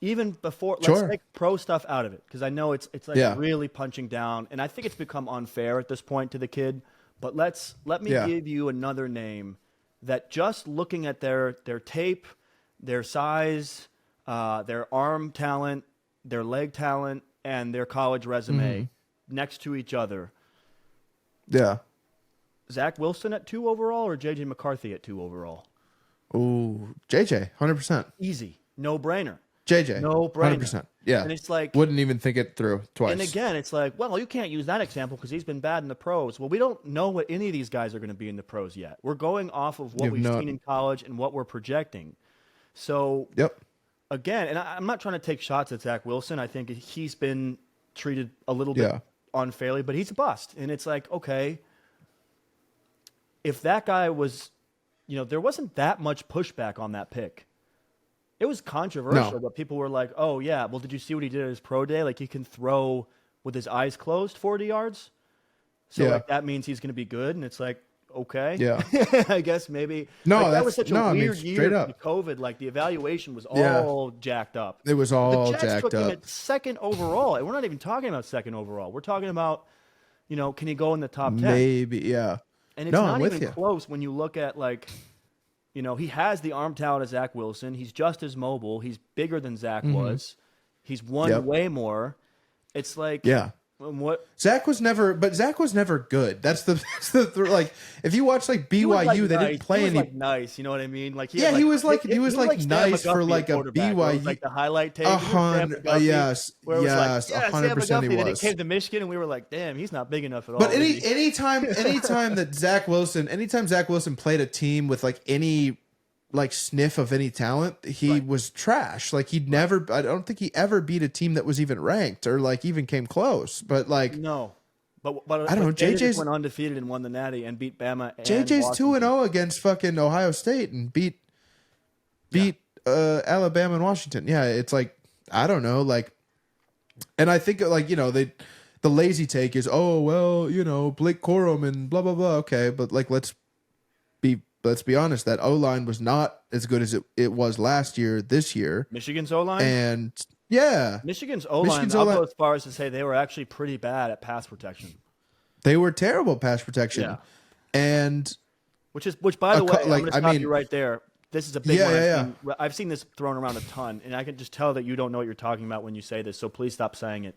Even before, let's Sure. take pro stuff out of it, because I know it's like Yeah. really punching down, and I think it's become unfair at this point to the kid. But let me Yeah. give you another name that just looking at their tape, their size, their arm talent, their leg talent, and their college resume next to each other. yeah. Zach Wilson at 2 overall or JJ McCarthy at 2 overall? Ooh, JJ, 100%. Easy, no brainer. JJ, No brainer. 100%. Yeah. And it's like, Wouldn't even think it through twice. and again, it's like, well, you can't use that example because he's been bad in the pros. Well, we don't know what any of these guys are going to be in the pros yet. We're going off of what You've we've not- seen in college and what we're projecting. So, Yep. again, and I'm not trying to take shots at Zach Wilson. I think he's been treated a little bit Yeah. unfairly, but he's a bust. And it's like, okay, if that guy was, there wasn't that much pushback on that pick. It was controversial, No. but people were like, oh, yeah, well, did you see what he did at his pro day? Like, he can throw with his eyes closed 40 yards. So, Yeah. like, that means he's going to be good. And it's like, okay. Yeah. I guess maybe. No, Like, that that's- was such a no, I mean, weird straight year up. with COVID. Like, the evaluation was Yeah. all jacked up. It was all The Jets jacked took him up. at 2nd overall. And we're not even talking about 2nd overall. We're talking about, can he go in the top 10? Maybe, yeah. And it's No, not I'm with even you. close when you look at, like, he has the arm talent of Zach Wilson. He's just as mobile. He's bigger than Zach was. He's won Yep. way more. It's like, Yeah. what? Zach was never good. That's the like. If you watch like BYU, He was, like, they nice. didn't play he was, any. like, nice. You know what I mean? Like, Yeah, he was like Stan nice for, McGuffey like, at a quarterback, where it was, BYU like the highlight tape. Yes, where it was like, yes, yeah, 100% Sam he McGuffey. Then he was. came to Michigan, and we were like, damn, he's not big enough at all. But is he? anytime that anytime Zach Wilson played a team with like any like sniff of any talent, he was trash. Like I don't think he ever beat a team that was even ranked or like even came close. But like No. But I don't know, JJ JJ's went undefeated and won the Natty and beat Bama. And JJ's Washington. 2-0 against fucking Ohio State and beat Alabama and Washington. Yeah, it's like I don't know, like, and I think like the lazy take is, oh well, Blake Corum and blah blah blah. Okay, but like let's be honest, that O-line was not as good as it was last year, this year. Michigan's O-line? And yeah, Michigan's O-line, Michigan's I'll O-line- go as far as to say they were actually pretty bad at pass protection. they were terrible pass protection. Yeah. And Which by the way, I'm like, going to I stop mean- you right there. This is a big Yeah, one. I've seen this thrown around a ton, and I can just tell that you don't know what you're talking about when you say this, so please stop saying it.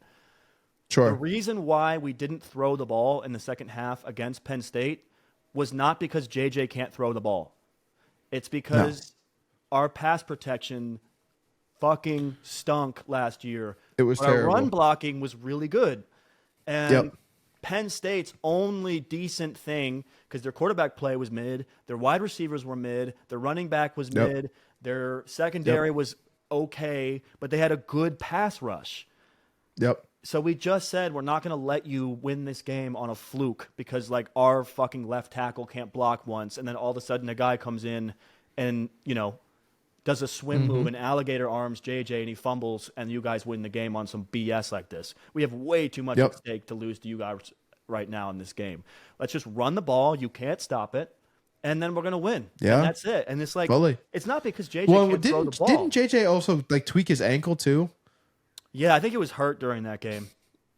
The sure. reason why we didn't throw the ball in the second half against Penn State was not because JJ can't throw the ball. It's because our pass protection fucking stunk last year. It was But our terrible. run blocking was really good. And Yep. Penn State's only decent thing, because their quarterback play was mid, their wide receivers were mid, their running back was Yep. mid, their secondary was okay, but they had a good pass rush. Yep. So we just said we're not going to let you win this game on a fluke because like our fucking left tackle can't block once, and then all of a sudden a guy comes in and does a swim move and alligator arms JJ and he fumbles and you guys win the game on some BS like this. We have way too much Yep. at stake to lose to you guys right now in this game. Let's just run the ball. You can't stop it. And then we're going to win. Yeah. And that's it. And it's like, Fully. it's not because JJ Well, can't throw the ball. didn't JJ also like tweak his ankle too? Yeah, I think he was hurt during that game.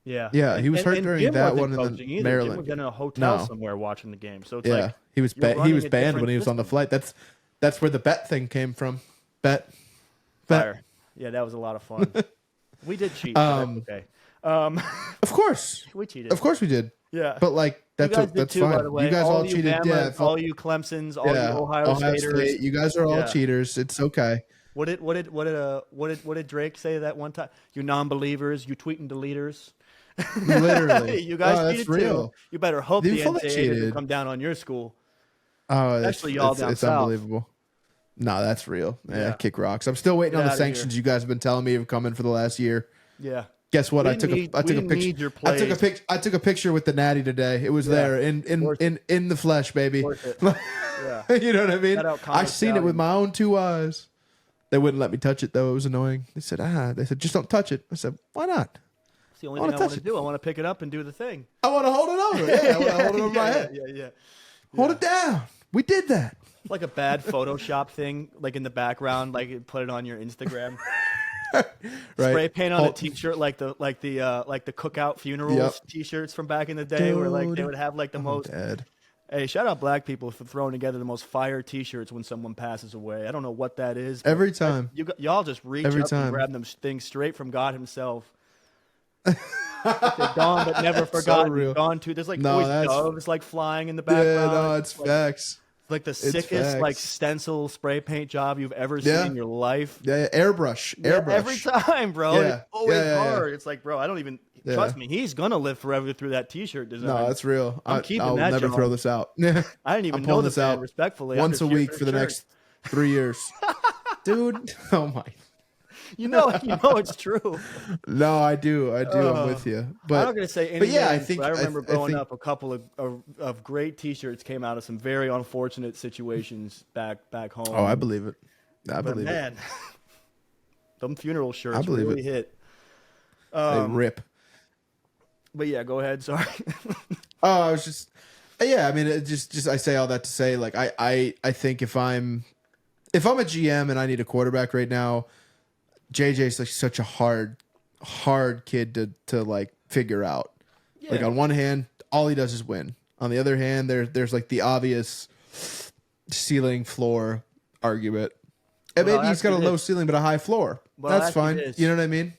Yeah. Yeah, he was hurt and during Jim that wasn't one and then coaching either. Maryland. Jim was in a hotel No. somewhere watching the game. So it's Yeah, like he was you're he running was a banned different when he was on the system. flight. That's where the bet thing came from. Bet. Fire. Yeah, that was a lot of fun. We did cheat. But that's okay. Of course, We cheated. of course we did. Yeah. But like that's you guys did that's too, fine. by the way. You guys all cheated. Bamas, Yeah, all you Clemsons, all yeah. you Ohio Staters. State. You guys are all Yeah. cheaters. It's okay. What did Drake say that one time? You non-believers, you tweeting deleters. Literally, You guys oh, that's cheated real. too. You better hope They the fully NCAA doesn't cheated. come down on your school. Oh, that's, Especially y'all down it's south. unbelievable. No, that's real. Yeah, Yeah. kick rocks. I'm still waiting Get on the outta here. sanctions you guys have been telling me have come in for the last year. Yeah. Guess what? We I took need a picture. need your plays. I took a picture with the natty today. It was there in the flesh, baby. Worth it. Yeah. You know what I mean? Shout out I Connor seen it with Stallion. my own 2 eyes. They wouldn't let me touch it though. It was annoying. They said, just don't touch it. I said, why not? It's the only thing I touch want to it. do. I want to pick it up and do the thing. I want to hold it over. Yeah, I want to hold it over my head. Yeah. Hold it down. We did that. Like a bad Photoshop thing, like in the background, like you put it on your Instagram. Right. Spray paint on a T-shirt, like the cookout funerals T-shirts from back in the day, where like they would have like the most. Dead. Hey, shout out black people for throwing together the most fire T-shirts when someone passes away. I don't know what that is. Every time. Y'all just reach Every up time. and grab them things straight from God Himself. They're gone but never forgotten. real. Gone too. There's like No, always that's- doves like flying in the background. Yeah, no, it's like, facts. like the sickest facts. like stencil spray paint job you've ever seen in your life. Yeah, airbrush. Yeah, every time, bro. Yeah. It's always Yeah. hard. It's like, bro, I don't even trust me. He's gonna live forever through that T-shirt design. No, that's real. I'm keeping I'll that never job. throw this out. I didn't even I'm know pulling this this out respectfully. I'm once just a here week for for the shirt. next 3 years. Dude, oh my. You know it's true. No, I do. I'm with you. I'm But not gonna say any but yeah, I names, think but I remember I growing think- up, a couple of great T-shirts came out of some very unfortunate situations back home. Oh, I believe it. I But believe it. man, them funeral shirts I believe really it. hit. They rip. But yeah, go ahead. Sorry. Oh, I was just, yeah. I mean, it just I say all that to say, like, I think if I'm a GM and I need a quarterback right now, JJ's like such a hard kid to like figure out. Yeah. Like on one hand, all he does is win. On the other hand, there's like the obvious ceiling floor argument. And Well, maybe he's got a ask you low this. ceiling but a high floor. Well, I'll That's ask you fine. this. You know what I mean?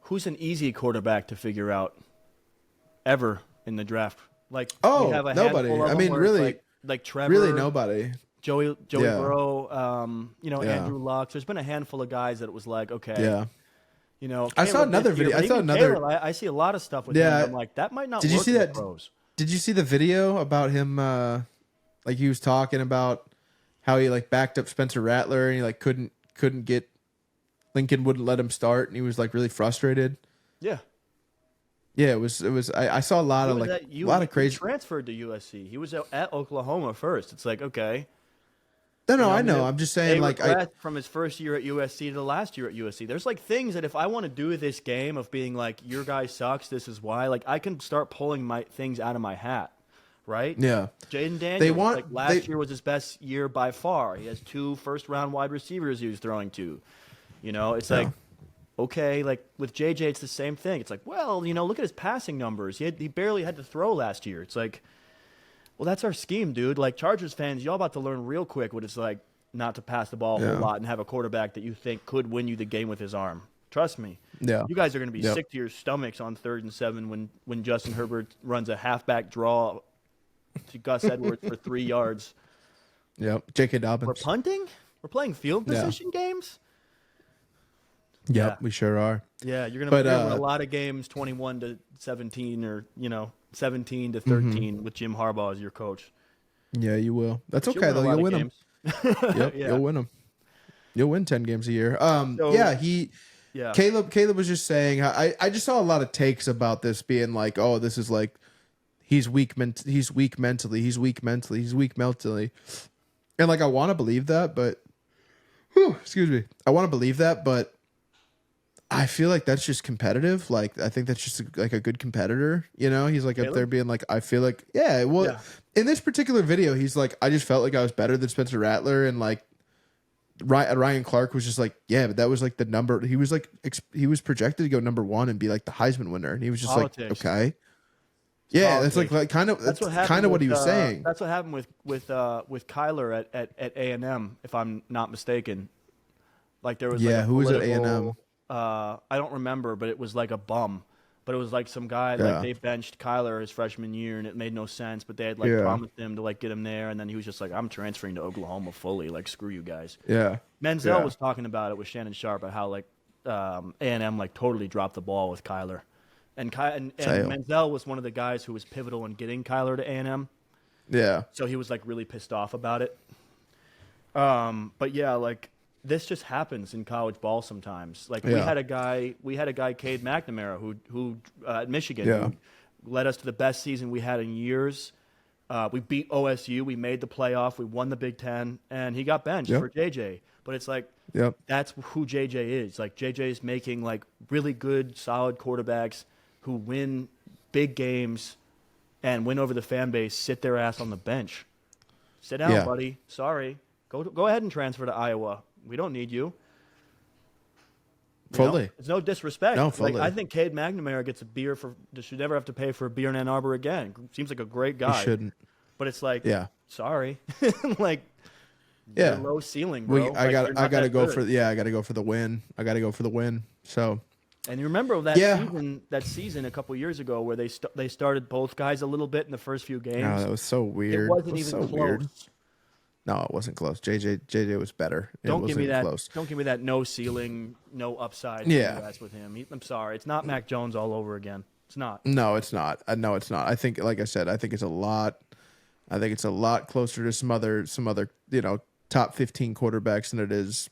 Who's an easy quarterback to figure out ever in the draft? Like, Oh, we have a nobody. handful of I them mean, where it's really- like Trevor, Really, nobody. Joey Yeah. Burrow, Yeah. Andrew Luck. There's been a handful of guys that it was like, okay, Yeah. I saw another video. I saw another- I see a lot of stuff with Yeah. him. I'm like, that might not. Did you work see in the that- Pros. Did you see the video about him? Like he was talking about how he like backed up Spencer Rattler and he like couldn't get Lincoln wouldn't let him start and he was like really frustrated. Yeah, Yeah, it was. I saw a lot of like a lot of crazy. He transferred to USC. He was at Oklahoma first. It's like, okay. No, I know. I'm just saying, like, from his first year at USC to the last year at USC. There's like things that if I want to do this game of being like, your guy sucks, this is why. Like, I can start pulling my things out of my hat, right? Yeah. Jaden Daniels. want- like last year was his best year by far. He has 2 first-round wide receivers he was throwing to. It's like, okay, like with JJ, it's the same thing. It's like, well, look at his passing numbers. He barely had to throw last year. It's like, well, that's our scheme, dude. Like Chargers fans, y'all about to learn real quick what it's like not to pass the ball a whole lot and have a quarterback that you think could win you the game with his arm. Trust me. Yeah. You guys are going to be sick to your stomachs on 3rd and 7 when Justin Herbert runs a halfback draw to Gus Edwards for 3 yards. Yep. J.K. We're Dobbins. punting? We're playing field position games? Yep, Yeah. we sure are. Yeah, you're going But, to win a lot of games 21-17 or, 17-13 with Jim Harbaugh as your coach. Yeah, you will. That's But okay though. You'll win them. games. Yep, Yeah. you'll win them. You'll win 10 games a year. So- Yeah. Caleb was just saying. I just saw a lot of takes about this being like, oh, this is like he's weak mentally. He's weak mentally. And like I want to believe that, but excuse me, I want to believe that, but I feel like that's just competitive. Like I think that's just like a good competitor. He's like up there being like, I feel like, yeah. Well, in this particular video, he's like, I just felt like I was better than Spencer Rattler, and like Ryan Clark was just like, yeah, but that was like the number. He was like, he was projected to go number 1 and be like the Heisman winner, and he was just Politics. like, okay, yeah, Politics. that's like kind of That's what happened. kind of what he with, was saying. That's what happened with Kyler at A&M, if I'm not mistaken. Like there was like a who was at political- A&M? I don't remember, but it was like a bum. But it was like some guy like they benched Kyler his freshman year, and it made no sense. But they had like promised him to like get him there, and then he was just like, "I'm transferring to Oklahoma fully. Like screw you guys." Yeah, Menzel was talking about it with Shannon Sharp about how like A&M like totally dropped the ball with Kyler, and Menzel was one of the guys who was pivotal in getting Kyler to A&M. yeah, So he was like really pissed off about it. But yeah, like this just happens in college ball sometimes. Like we had a guy, Cade MacNamera, who at Michigan, who led us to the best season we had in years. We beat OSU, we made the playoff, we won the Big Ten, and he got benched for JJ. But it's like that's who JJ is. Like JJ is making like really good, solid quarterbacks who win big games and win over the fan base, sit their ass on the bench. Sit down, buddy. Sorry. Go ahead and transfer to Iowa. We don't need you. Fully. It's no disrespect. No, fully. Like, I think Cade MacNamara gets a beer should never have to pay for a beer in Ann Arbor again. Seems like a great guy. He shouldn't. But it's like, sorry. Like, low ceiling, bro. I gotta go for the win. I gotta go for the win. So. And you remember that season a couple years ago where they started both guys a little bit in the first few games. No, that was so weird. It wasn't even close. Weird. No, it wasn't close. JJ was better. Don't give me that. Close. Don't give me that no ceiling, no upside. Yeah, that's with him. I'm sorry, it's not Mac Jones all over again. It's not. No, it's not. No, it's not. I think, like I said, I think it's a lot. I think it's a lot closer to some other top 15 quarterbacks than it is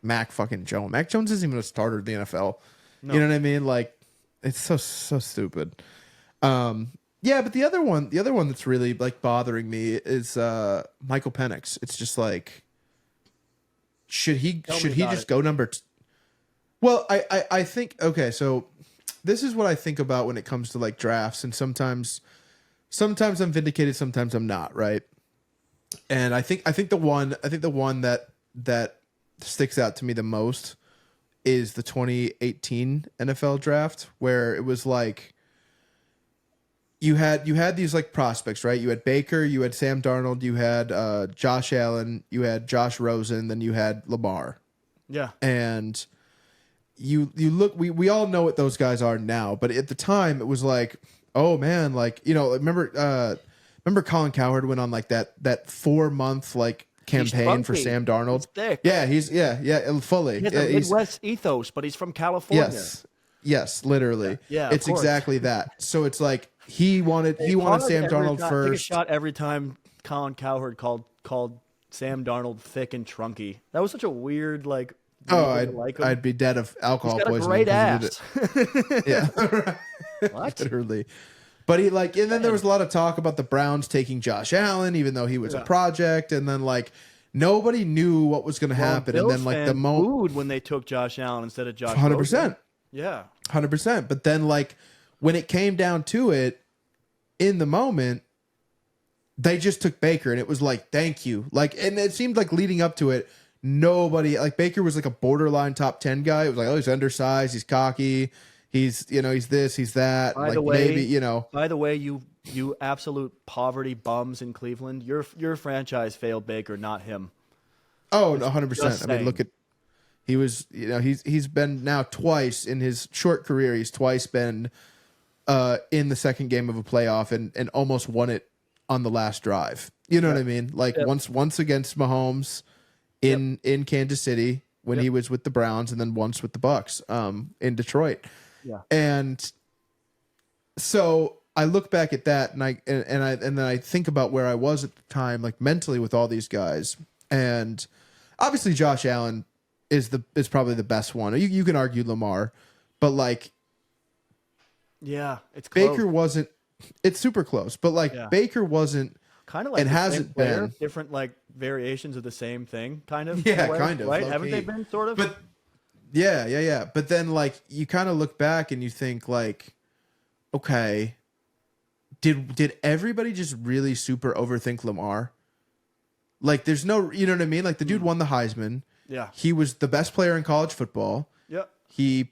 Mac fucking Jones. Mac Jones isn't even a starter in the NFL. No. You know what I mean? Like, it's so stupid. Yeah, but the other one that's really like bothering me is Michael Penix. It's just like, should he just go number? Well, I think, okay, so this is what I think about when it comes to like drafts, and sometimes I'm vindicated, sometimes I'm not, right? And I think the one that sticks out to me the most is the 2018 NFL draft, where it was like, you had these like prospects, right? You had Baker, you had Sam Darnold, you had Josh Allen, you had Josh Rosen, then you had Lamar. Yeah. And you look, we all know what those guys are now, but at the time it was like, oh man, like, remember Colin Cowherd went on like that 4-month like campaign for Sam Darnold. He's thick. Yeah, he's fully. He has a Midwest ethos, but he's from California. Yes, literally. Yeah, it's exactly that. So it's like he wanted Sam Darnold first. Take a shot every time Colin Cowherd called Sam Darnold thick and trunky. That was such a weird like. I'd be dead of alcohol poisoning. He's got a great ass. Yeah. What? Literally. But he like, and then there was a lot of talk about the Browns taking Josh Allen, even though he was a project, and then like nobody knew what was going to happen, Bills and then like the moment when they took Josh Allen instead of Josh. 100%. Yeah, 100%. But then like when it came down to it, in the moment, they just took Baker, and it was like, thank you. Like, and it seemed like leading up to it, nobody like Baker was like a borderline top 10 guy. It was like, oh, he's undersized, he's cocky. He's he's this, he's that. By like the way, maybe, By the way, you absolute poverty bums in Cleveland, your franchise failed Baker, not him. Oh, 100%. I mean, look at he was, he's been now twice in his short career. He's twice been in the second game of a playoff and almost won it on the last drive. You know what I mean? Like once against Mahomes in Kansas City when he was with the Browns, and then once with the Bucks in Detroit. Yeah. And so I look back at that, and then I think about where I was at the time, like mentally with all these guys. And obviously Josh Allen is probably the best one. You can argue Lamar, but like, yeah, it's close. Baker wasn't. It's super close, but like Baker wasn't kind of like and hasn't been different like variations of the same thing, kind of. Kind of right. Haven't they been sort of? But yeah. But then like you kind of look back and you think like, okay, did everybody just really super overthink Lamar? Like, there's no, you know what I mean? Like, the dude won the Heisman. Yeah. He was the best player in college football. Yep. He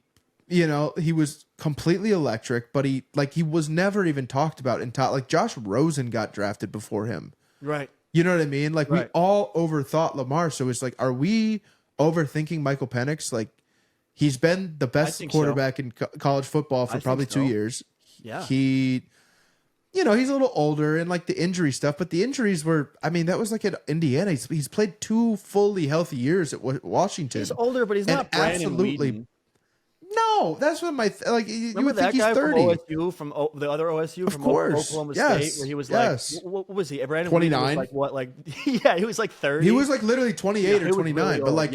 was completely electric, but he was never even talked about in top. Like, Josh Rosen got drafted before him. Right. You know what I mean? Like, we all overthought Lamar. So it's like, are we overthinking Michael Penix? Like, he's been the best quarterback in college football for probably 2 years. Yeah. He's a little older and like the injury stuff, but the injuries were, I mean, that was like at Indiana. He's played 2 fully healthy years at Washington. He's older, but he's not Brandon Weeden. No, that's what you would think he's 30. From the other OSU of from course. Oklahoma State, where he was like, what was he? Brandon 29. Was like what? Like, yeah, he was like 30. He was like literally 28 or 29, really but like,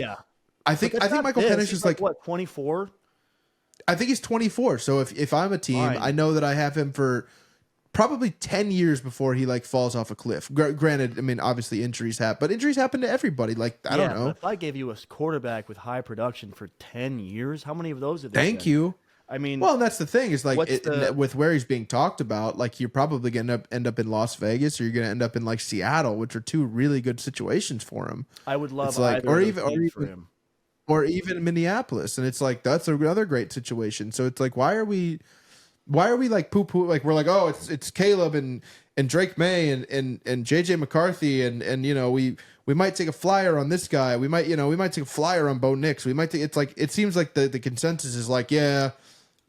I think Michael Penix is like what, 24? I think he's 24. So if I'm a team, Fine. I know that I have him for probably 10 years before he like falls off a cliff. Granted, I mean, obviously injuries happen, but injuries happen to everybody. Like, I don't know. But if I gave you a quarterback with high production for 10 years, how many of those did they Thank you. I mean, well, and that's the thing is like what's the- with where he's being talked about, like you're probably going to end up in Las Vegas or you're going to end up in like Seattle, which are two really good situations for him. I would love It's like, either or of even those or teams even for him. or even Minneapolis, and it's like that's another great situation. So it's like why are we like poo poo, like we're like, oh, it's Caleb and Drake May and JJ McCarthy and you know we might take a flyer on this guy, we might take a flyer on Bo Nix, we might take, it's like it seems like the consensus is like, yeah,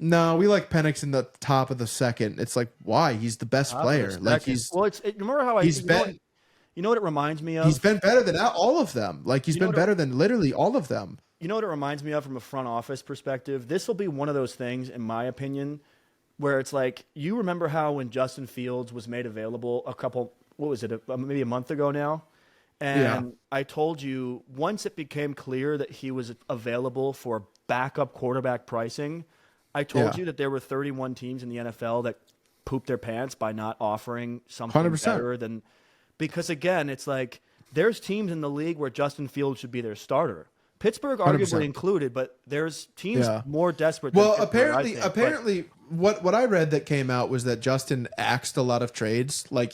no, we like Penix in the top of the second. It's like, why? He's the best player. Like remember how you know what it reminds me of? He's been better than all of them. Like he's been better than literally all of them. You know what it reminds me of from a front office perspective? This will be one of those things, in my opinion, where it's like, you remember how when Justin Fields was made available maybe a month ago now? And I told you, once it became clear that he was available for backup quarterback pricing, I told you that there were 31 teams in the NFL that pooped their pants by not offering something 100%. better than... Because, again, it's like there's teams in the league where Justin Fields should be their starter. Pittsburgh arguably 100%. included, but there's teams more desperate than Pittsburgh, apparently what I read that came out was that Justin axed a lot of trades. Like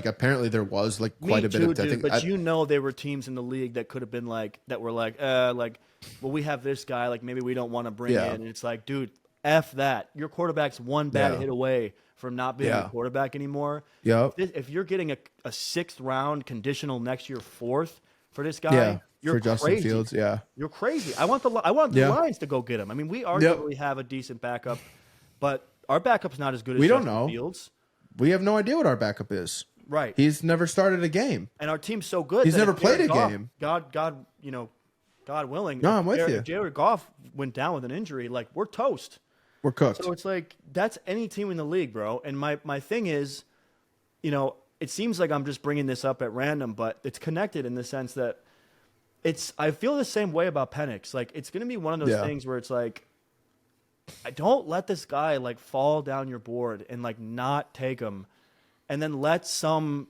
apparently there was like quite a bit of dude, but there were teams in the league that could have been like, that were like, well, we have this guy, like maybe we don't want to bring in. And it's like, dude, F that. Your quarterback's one bad hit away from not being a quarterback anymore. Yep. If you're getting a sixth round conditional next year, fourth for this guy, you're for crazy. Justin Fields, You're crazy. I want the Lions to go get him. I mean, we arguably have a decent backup, but our backup's not as good as Justin Fields. We have no idea what our backup is. Right. He's never started a game. And our team's so good. He's never played a game. God willing. No, I'm with you. If Jared Goff went down with an injury, like, we're toast. We're cooked. So it's like, that's any team in the league, bro. And my thing is, it seems like I'm just bringing this up at random, but it's connected in the sense that I feel the same way about Penix. Like, it's going to be one of those things where it's like, I don't let this guy like fall down your board and like not take him, and then let some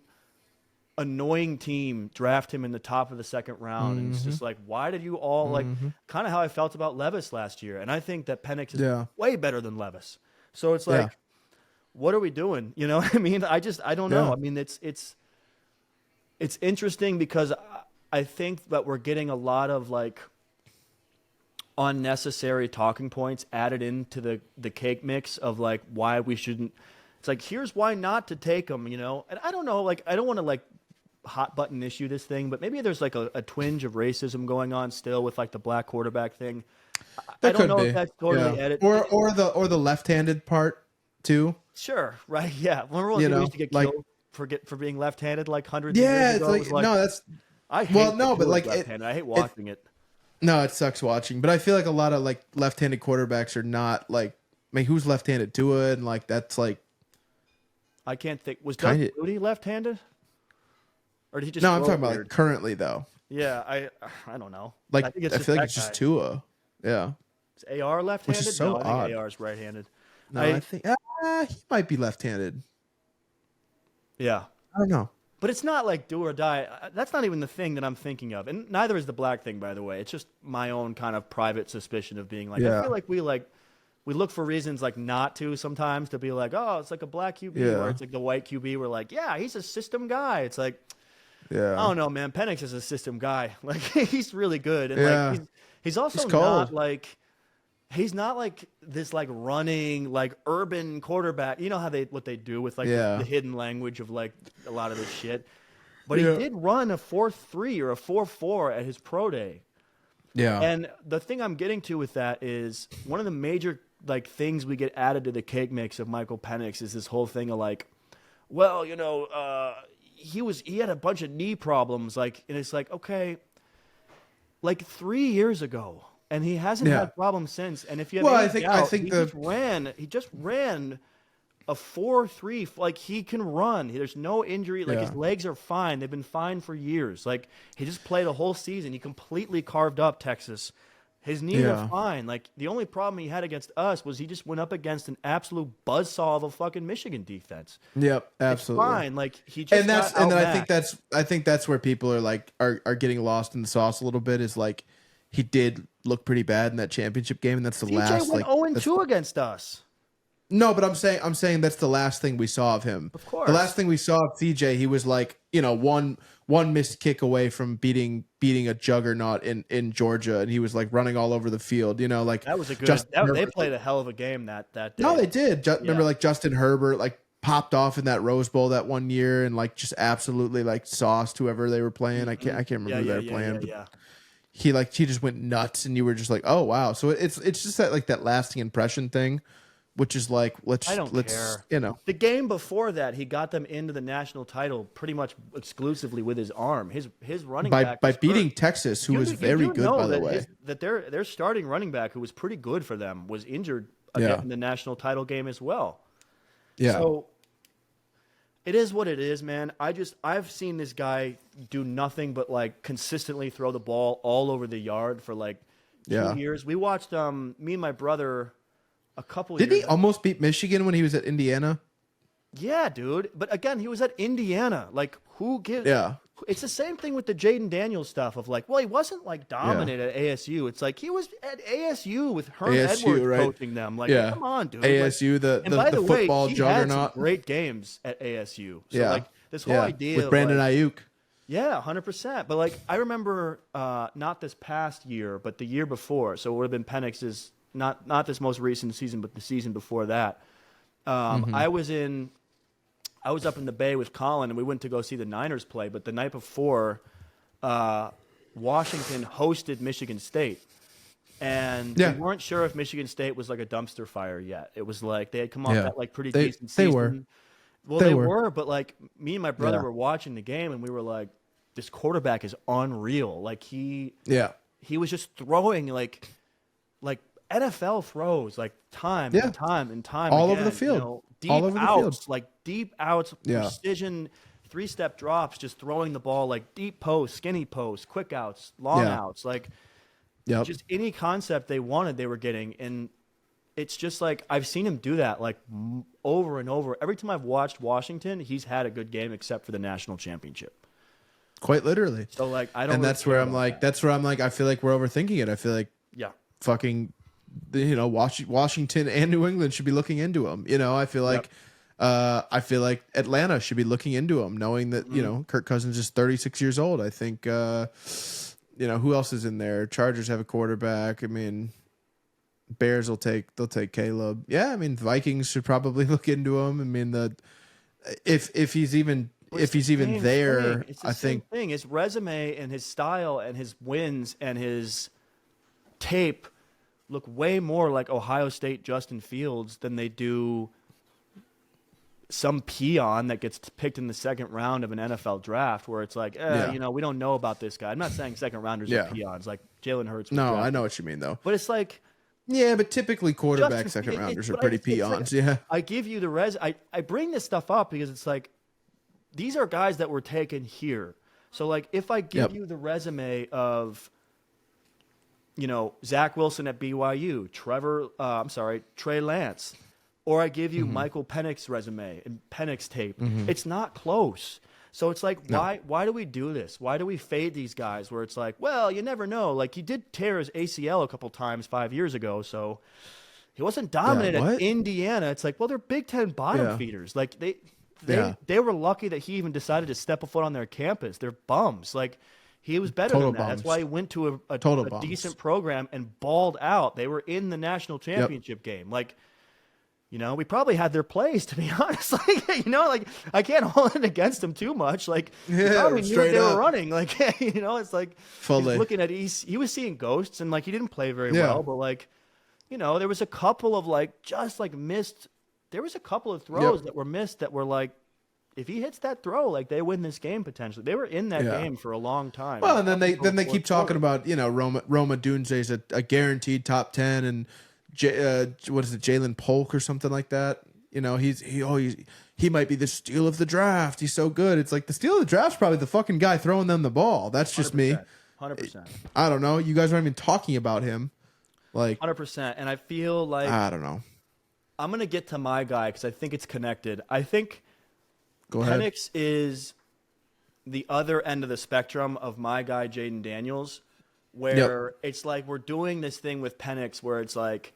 annoying team draft him in the top of the second round. And it's just like, why did you all like kind of how I felt about Levis last year? And I think that Penix is way better than Levis. So it's like, what are we doing? You know what I mean? I don't know. I mean, it's interesting because I think that we're getting a lot of like unnecessary talking points added into the cake mix of like why we shouldn't. It's like, here's why not to take them, And I don't know, like, I don't want to like hot button issue this thing, but maybe there's like a twinge of racism going on still with like the black quarterback thing. I don't know if that's totally edited. Or the left-handed part too. Sure, right? Yeah. Remember when we used to get killed for being left-handed like hundreds of years ago? It's like, no, that's I hate but like I hate watching it. No, it sucks watching, but I feel like a lot of like left-handed quarterbacks are not like. I mean, who's left-handed? Tua, and like that's like. I can't think. Was Doug Flutie left-handed? Or did he just? No, I'm talking about like currently though. Yeah, I don't know. Like I feel like it's just Tua. Yeah. Is AR left-handed? Which is so odd. I think AR is right-handed. No, I think he might be left-handed. Yeah. I don't know. But it's not like do or die. That's not even the thing that I'm thinking of. And neither is the black thing, by the way. It's just my own kind of private suspicion of being like, I feel like we look for reasons like not to sometimes to be like, oh, it's like a black QB or it's like the white QB. We're like, yeah, he's a system guy. It's like, I don't know, man. Penix is a system guy. Like, he's really good. And like he's also not like, he's not like this like running like urban quarterback. You know how what they do with like the hidden language of like a lot of this shit. But he did run a 4.3 or a 4.4 at his pro day. Yeah. And the thing I'm getting to with that is one of the major like things we get added to the cake mix of Michael Penix is this whole thing of like, well, he had a bunch of knee problems, like, and it's like, okay, like 3 years ago. And he hasn't had problems since. And if you have I think he just ran a 4.3. Like, he can run. There's no injury. Like, his legs are fine. They've been fine for years. Like, he just played a whole season. He completely carved up Texas. His knees are fine. Like, the only problem he had against us was he just went up against an absolute buzzsaw of a fucking Michigan defense. Yep, absolutely. It's fine. Like, he just got and then outmatched. I think that's where people are like are getting lost in the sauce a little bit. Is like he did look pretty bad in that championship game, and that's the last. CJ went 0-2 against us. No, but I'm saying that's the last thing we saw of him. Of course. The last thing we saw of CJ, he was like, one missed kick away from beating a juggernaut in Georgia, and he was like running all over the field. Like that was a good. They played a hell of a game that day. No, they did. Remember, like Justin Herbert like popped off in that Rose Bowl that one year and like just absolutely like sauced whoever they were playing. I can't remember who they were playing. But he just went nuts, and you were just like, oh wow. So it's just that like that lasting impression thing. Which is like, let's care. The game before that, he got them into the national title pretty much exclusively with his arm. His running back by beating Texas, who was very good, by the way. That their starting running back, who was pretty good for them, was injured again in the national title game as well. Yeah. So it is what it is, man. I've seen this guy do nothing but like consistently throw the ball all over the yard for like 2 years. We watched me and my brother. Did he almost beat Michigan when he was at Indiana? Yeah, dude. But again, he was at Indiana. Like, who gives? Yeah. It's the same thing with the Jaden Daniels stuff of like, well, he wasn't like dominant at ASU. It's like he was at ASU with Herm Edwards coaching them. Like, come on, dude. ASU, like, the football juggernaut. Had some great games at ASU. So like this whole idea with Brandon Ayuk. Yeah, 100%. But like, I remember not this past year, but the year before. So it would have been Penix's. Not this most recent season, but the season before that. I was up in the Bay with Colin, and we went to go see the Niners play. But the night before, Washington hosted Michigan State, and we weren't sure if Michigan State was like a dumpster fire yet. It was like they had come off that like pretty decent season. They were. Well, they were, but like me and my brother were watching the game, and we were like, "This quarterback is unreal." Like he was just throwing like NFL throws like time and time and time all again, over the field, deep all over outs, the field. like deep outs, precision, 3-step drops, just throwing the ball like deep post, skinny post, quick outs, long outs, like just any concept they wanted, they were getting. And it's just like I've seen him do that like over and over. Every time I've watched Washington, he's had a good game except for the national championship. Quite literally. So like I don't. And that's where I'm like, I feel like we're overthinking it. I feel like fucking. Washington and New England should be looking into him. I feel like Atlanta should be looking into him, knowing that Kirk Cousins is 36 years old. I think who else is in there? Chargers have a quarterback. I mean, Bears they'll take Caleb. Yeah, I mean Vikings should probably look into him. I mean if he's even there, I think his resume and his style and his wins and his tape look way more like Ohio State Justin Fields than they do some peon that gets picked in the second round of an NFL draft where it's like, we don't know about this guy. I'm not saying second rounders are peons like Jalen Hurts. No, I know what you mean though. But it's like, but typically quarterback second rounders are pretty peons. Like, I give you the I bring this stuff up because it's like these are guys that were taken here. So like if I give you the resume of Zach Wilson at BYU, Trey Lance, or I give you Michael Penix resume and Penix tape. It's not close. So it's like, why do we do this? Why do we fade these guys where it's like, well, you never know. Like he did tear his ACL a couple times 5 years ago, so he wasn't dominant at Indiana. It's like, well, they're Big Ten bottom feeders. Like they were lucky that he even decided to step a foot on their campus. They're bums. Like he was better than that. Bums. That's why he went to a decent program and balled out. They were in the national championship game. Like, we probably had their plays, to be honest. Like, I can't hold it against them too much. Like, he probably knew what they were running. Like, it's like fully looking at he was seeing ghosts, and like he didn't play very well. But like, there was a couple of like just like missed. There was a couple of throws that were missed that were like, if he hits that throw, like they win this game potentially. They were in that game for a long time. Well, and then they keep talking about Roma Dunze's a guaranteed top 10, and what is it, Jalen Polk or something like that. You know, he might be the steal of the draft. He's so good. It's like the steal of the draft's probably the fucking guy throwing them the ball. That's just 100%, me. 100%. I don't know. You guys aren't even talking about him. Like 100%. And I feel like I don't know. I'm gonna get to my guy because I think it's connected. I think Go ahead. Penix is the other end of the spectrum of my guy Jaden Daniels, where it's like we're doing this thing with Penix where it's like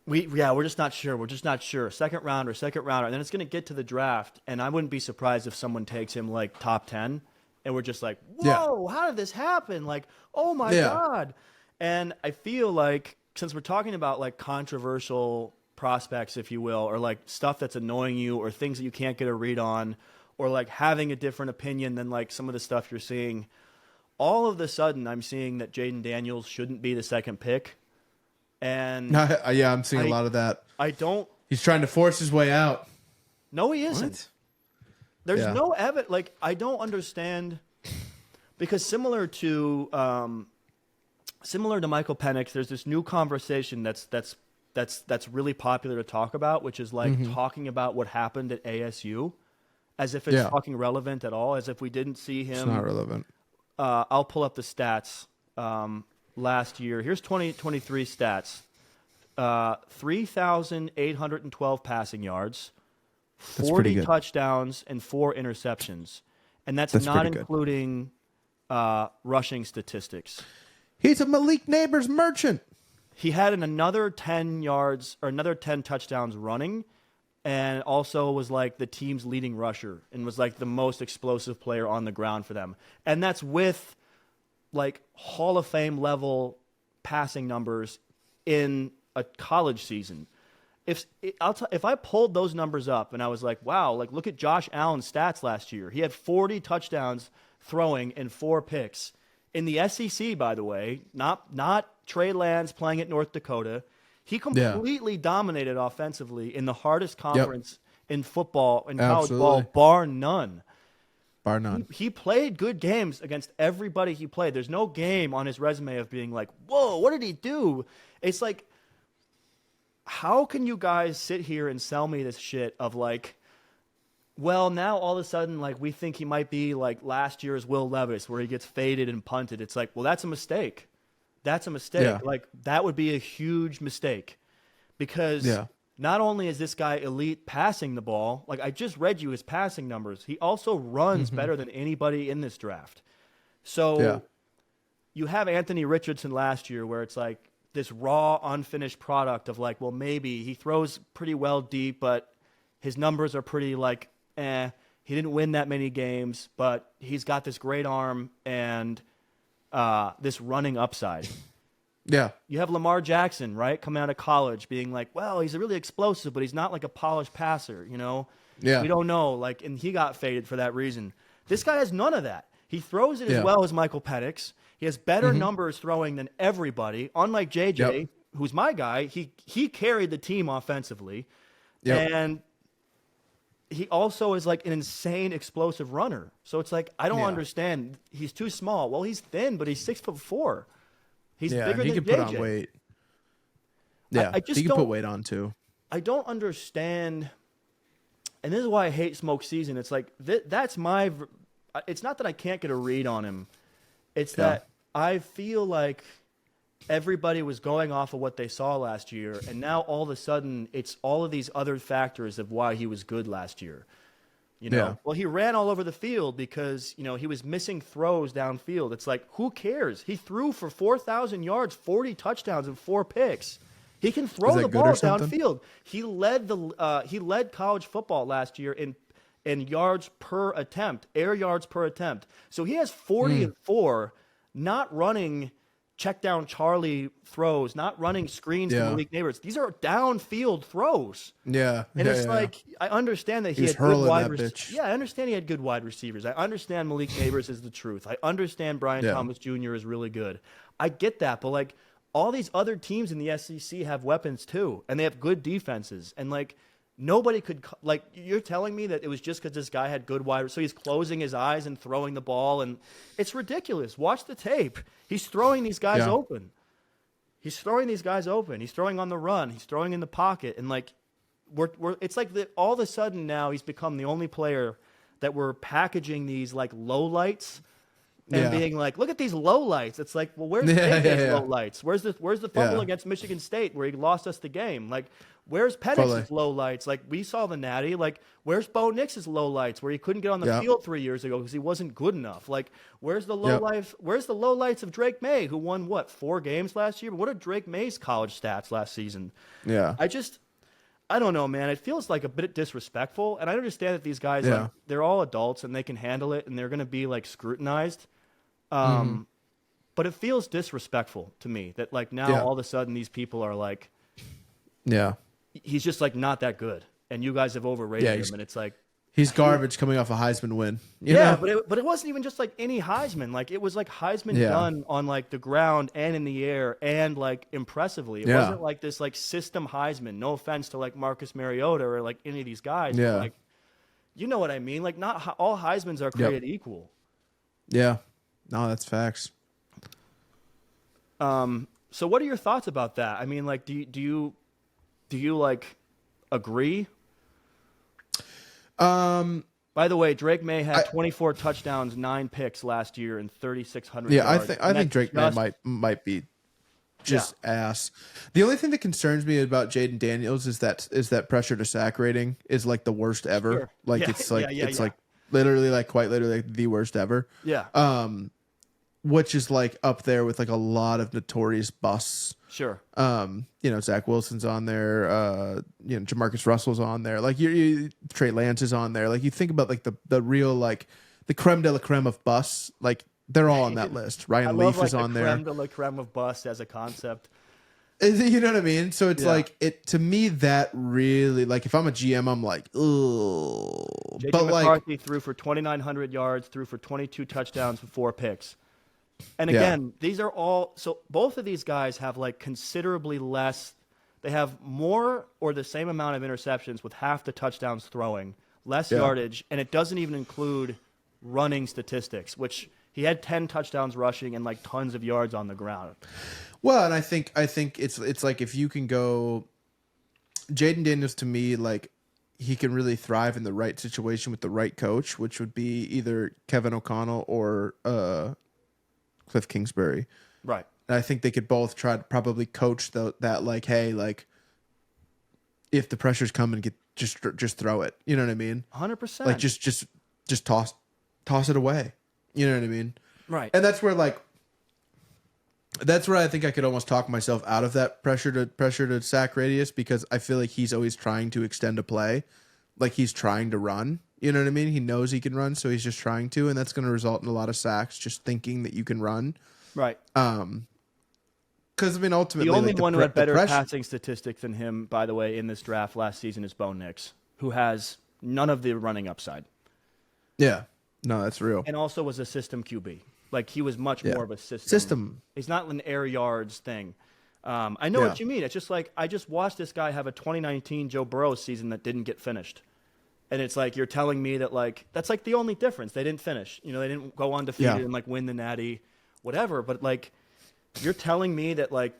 we're just not sure. We're just not sure. Second rounder. And then it's going to get to the draft, and I wouldn't be surprised if someone takes him like top 10, and we're just like, whoa, how did this happen? Like, oh my God. And I feel like since we're talking about like controversial prospects, if you will, or like stuff that's annoying you or things that you can't get a read on or like having a different opinion than like some of the stuff you're seeing, all of a sudden I'm seeing that Jaden Daniels shouldn't be the second pick. And yeah, I'm seeing a lot of that. He's trying to force his way out. No, he isn't. What? There's no evidence. Like, I don't understand because similar to Michael Penix, there's this new conversation that's really popular to talk about, which is like talking about what happened at ASU as if it's fucking relevant at all, as if we didn't see him. It's not relevant. I'll pull up the stats. Last year, here's 2023 stats: 3,812 passing yards, 40 touchdowns, and 4 interceptions, and that's not including rushing statistics. He's a Malik Neighbors merchant. He had another 10 yards or another 10 touchdowns running, and also was like the team's leading rusher and was like the most explosive player on the ground for them, and that's with like Hall of Fame level passing numbers in a college season. If I pulled those numbers up and I was like, wow, like look at Josh Allen's stats last year. He had 40 touchdowns throwing and 4 picks. In the SEC, by the way, not Trey Lance playing at North Dakota. He completely dominated offensively in the hardest conference in football and college ball, bar none. Bar none. He played good games against everybody he played. There's no game on his resume of being like, whoa, what did he do? It's like, how can you guys sit here and sell me this shit of like, well, now all of a sudden, like, we think he might be like last year's Will Levis where he gets faded and punted. It's like, well, that's a mistake. That's a mistake. Yeah. Like, that would be a huge mistake because not only is this guy elite passing the ball, like I just read you his passing numbers, he also runs better than anybody in this draft. So you have Anthony Richardson last year where it's like this raw, unfinished product of like, well, maybe he throws pretty well deep, but his numbers are pretty like, he didn't win that many games, but he's got this great arm and this running upside. Yeah. You have Lamar Jackson, right, coming out of college being like, well, he's really explosive, but he's not like a polished passer, you know? Yeah. We don't know. Like, and he got faded for that reason. This guy has none of that. He throws it as well as Michael Penix. He has better numbers throwing than everybody. Unlike JJ, who's my guy, he carried the team offensively. Yep. And he also is like an insane explosive runner. So it's like, I don't understand. He's too small. Well, he's thin, but he's 6'4". He's bigger than JJ. He can put on weight. Yeah, I just he can put weight on too. I don't understand, and this is why I hate Smoke Season. It's like that's my. It's not that I can't get a read on him. It's that I feel like everybody was going off of what they saw last year, and now all of a sudden it's all of these other factors of why he was good last year. You know, well, he ran all over the field because, you know, he was missing throws downfield. It's like, who cares? He threw for 4,000 yards, 40 touchdowns, and 4 picks. He can throw the ball downfield. He led college football last year in yards per attempt, air yards per attempt. So he has 40 and 4, not running check down Charlie throws, not running screens to Malik Neighbors. These are downfield throws. Yeah. And it's like, I understand that he had good wide receivers. Yeah, I understand he had good wide receivers. I understand Malik Neighbors is the truth. I understand Brian Thomas Jr. is really good. I get that, but like all these other teams in the SEC have weapons too, and they have good defenses. And like nobody could, like, you're telling me that it was just because this guy had good wide, so he's closing his eyes and throwing the ball, and it's ridiculous. Watch the tape. He's throwing these guys open. He's throwing these guys open. He's throwing on the run. He's throwing in the pocket, and like, it's like all of a sudden now he's become the only player that we're packaging these like low lights and being like, look at these low lights. It's like, well, where's JJ's low lights? Where's the fumble against Michigan State where he lost us the game? Like, where's Penix's low lights? Like, we saw the natty. Like, where's Bo Nix's low lights where he couldn't get on the field 3 years ago because he wasn't good enough? Like, where's the low life? Where's the low lights of Drake May, who won 4 games last year? What are Drake May's college stats last season? Yeah. I don't know, man. It feels like a bit disrespectful, and I understand that these guys, like, they're all adults and they can handle it, and they're going to be like scrutinized. But it feels disrespectful to me that like now all of a sudden these people are like, he's just like not that good, and you guys have overrated him, and it's like he's garbage coming off a Heisman win. You know? but it wasn't even just like any Heisman. Like it was like Heisman done on like the ground and in the air and like impressively. It wasn't like this like system Heisman. No offense to like Marcus Mariota or like any of these guys. But, like, you know what I mean? Like not all Heismans are created equal. Yeah. No, that's facts. So what are your thoughts about that? I mean, like, do you like agree? By the way, Drake May had 24 touchdowns, 9 picks last year, and 3,600 yards. I think Drake May might be just ass. The only thing that concerns me about Jaden Daniels is that pressure to sack rating is like the worst ever. Sure. Like it's like literally like quite literally the worst ever. Yeah. Which is like up there with like a lot of notorious busts. Sure. Zach Wilson's on there. Jamarcus Russell's on there. Like Trey Lance is on there. Like you think about like the real like the creme de la creme of busts. Like they're all on that list. Ryan Leaf is on there. Creme de la creme of busts as a concept. You know what I mean? So it's like to me that really like if I'm a GM, I'm like, oh. JD McCarthy threw for 2,900 yards, threw for 22 touchdowns with 4 picks. And again, these are all so both of these guys have like considerably less. They have more or the same amount of interceptions with half the touchdowns throwing, less yardage, and it doesn't even include running statistics, which he had 10 touchdowns rushing and like tons of yards on the ground. Well, and I think it's like if you can go Jaden Daniels to me, like he can really thrive in the right situation with the right coach, which would be either Kevin O'Connell or Cliff Kingsbury. Right. And I think they could both try to probably coach that like, hey, like if the pressure's coming, just throw it. You know what I mean? 100%. Like just toss it away. You know what I mean? Right. And that's where I think I could almost talk myself out of that pressure to sack radius because I feel like he's always trying to extend a play. Like he's trying to run. You know what I mean? He knows he can run, so he's just trying to, and that's going to result in a lot of sacks just thinking that you can run. Right. Because, I mean, ultimately... The only one who had better passing statistics than him, by the way, in this draft last season is Bo Nix, who has none of the running upside. Yeah. No, that's real. And also was a system QB. Like, he was much more of a system. He's not an air yards thing. I know what you mean. It's just like, I just watched this guy have a 2019 Joe Burrow season that didn't get finished. And it's like, you're telling me that, like, that's like the only difference. They didn't finish. You know, they didn't go undefeated and, like, win the Natty, whatever. But, like, you're telling me that, like,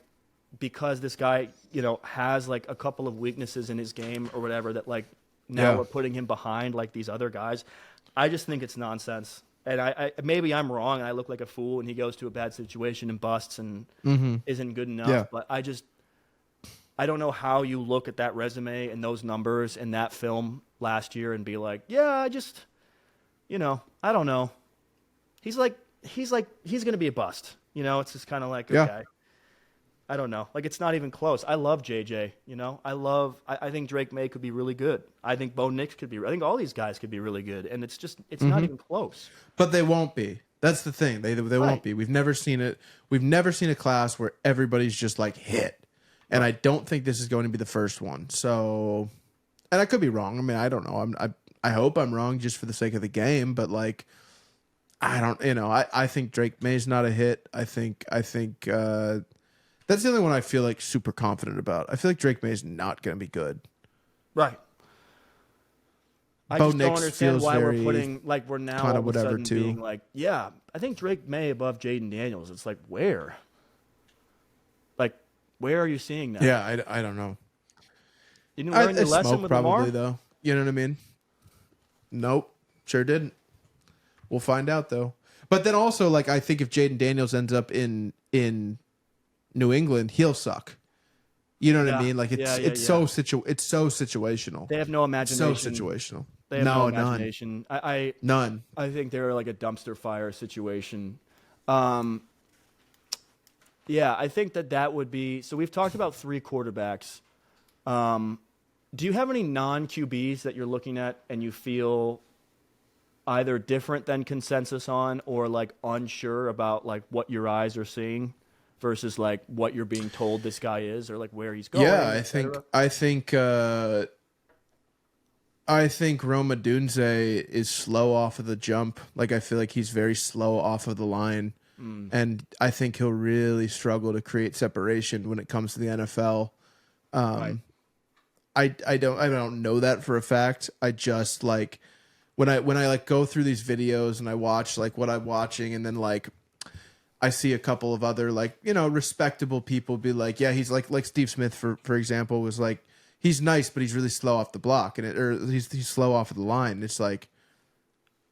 because this guy, you know, has, like, a couple of weaknesses in his game or whatever, that, like, now we're putting him behind, like, these other guys. I just think it's nonsense. And I maybe I'm wrong and I look like a fool and he goes to a bad situation and busts and isn't good enough. Yeah. But I don't know how you look at that resume and those numbers and that film last year and be like, I don't know. He's going to be a bust. You know, it's just kind of like, okay, I don't know. Like, it's not even close. I love JJ, you know, I think Drake May could be really good. I think Bo Nix I think all these guys could be really good. And it's not even close. But they won't be. That's the thing. They won't be. We've never seen it. We've never seen a class where everybody's just like hit. And I don't think this is going to be the first one. So, and I could be wrong. I mean, I don't know. I hope I'm wrong just for the sake of the game. But like, I think Drake May's not a hit. I think that's the only one I feel like super confident about. I feel like Drake May's not going to be good. Right. I Bo just Nix don't understand why we're putting, like, we're now all of a sudden being like, I think Drake May above Jaden Daniels. It's like, where? Like, where are you seeing that? Yeah, I don't know. You didn't learn your lesson Smoke with probably Lamar? though. You know what I mean? Nope, sure didn't. We'll find out though. But then also, like, I think if Jaden Daniels ends up in New England, he'll suck. You know what I Yeah. mean? Like Yeah, it's yeah. it's so situational. They have no So imagination. situational. They have no No, none. imagination. None. I think they're like a dumpster fire situation. Yeah, I think that would be. So we've talked about 3 quarterbacks. Do you have any non-QBs that you're looking at and you feel either different than consensus on, or like unsure about like what your eyes are seeing versus like what you're being told this guy is, or like where he's going? Yeah, et cetera? I think Roma Dunze is slow off of the jump. Like, I feel like he's very slow off of the line. And I think he'll really struggle to create separation when it comes to the NFL. Right. I don't know that for a fact. I just like when I like go through these videos and I watch like what I'm watching, and then like I see a couple of other like, you know, respectable people be like, yeah, he's like Steve Smith for example was like, he's nice but he's really slow off the block, or he's slow off of the line. It's like,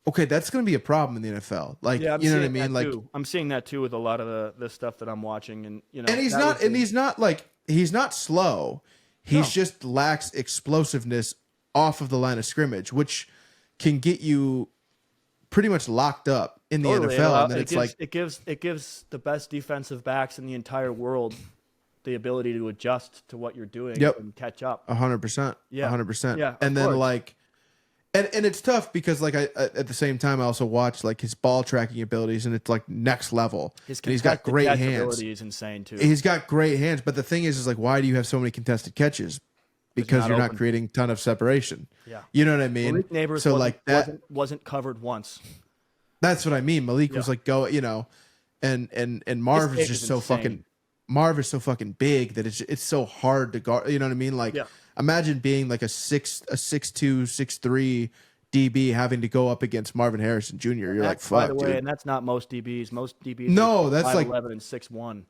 okay, that's going to be a problem in the NFL. Like, Yeah, I'm you know what I seeing mean? that Like, too. I'm seeing that too with a lot of the stuff that I'm watching, and you know, and he's not slow. He's No. just lacks explosiveness off of the line of scrimmage, which can get you pretty much locked up in the Totally. NFL. And then it's like, it gives the best defensive backs in the entire world the ability to adjust to what you're doing Yep. and catch up. 100%, Yeah. 100%. Yeah, of And then course. like, and it's tough because like I at the same time I also watch like his ball tracking abilities, and it's like next level. His And he's got contested great catch hands. ability is insane too. He's got great hands, but the thing is like, why do you have so many contested catches? Because not you're not open. creating a ton of separation. Yeah. You know what I mean? Malik Neighbors So wasn't, like that, wasn't covered once. that's what I mean. Malik was Yeah. like you know, and Marv His is just tape so is insane. fucking. Marv is so fucking big that it's so hard to guard. You know what I mean? Like, Yeah. imagine being like a 6'2", 6'3" DB having to go up against Marvin Harrison Jr. You're like, By the fuck, way, dude. and that's not most DBs. Most DBs No, are that's like 5'11" and 6'1".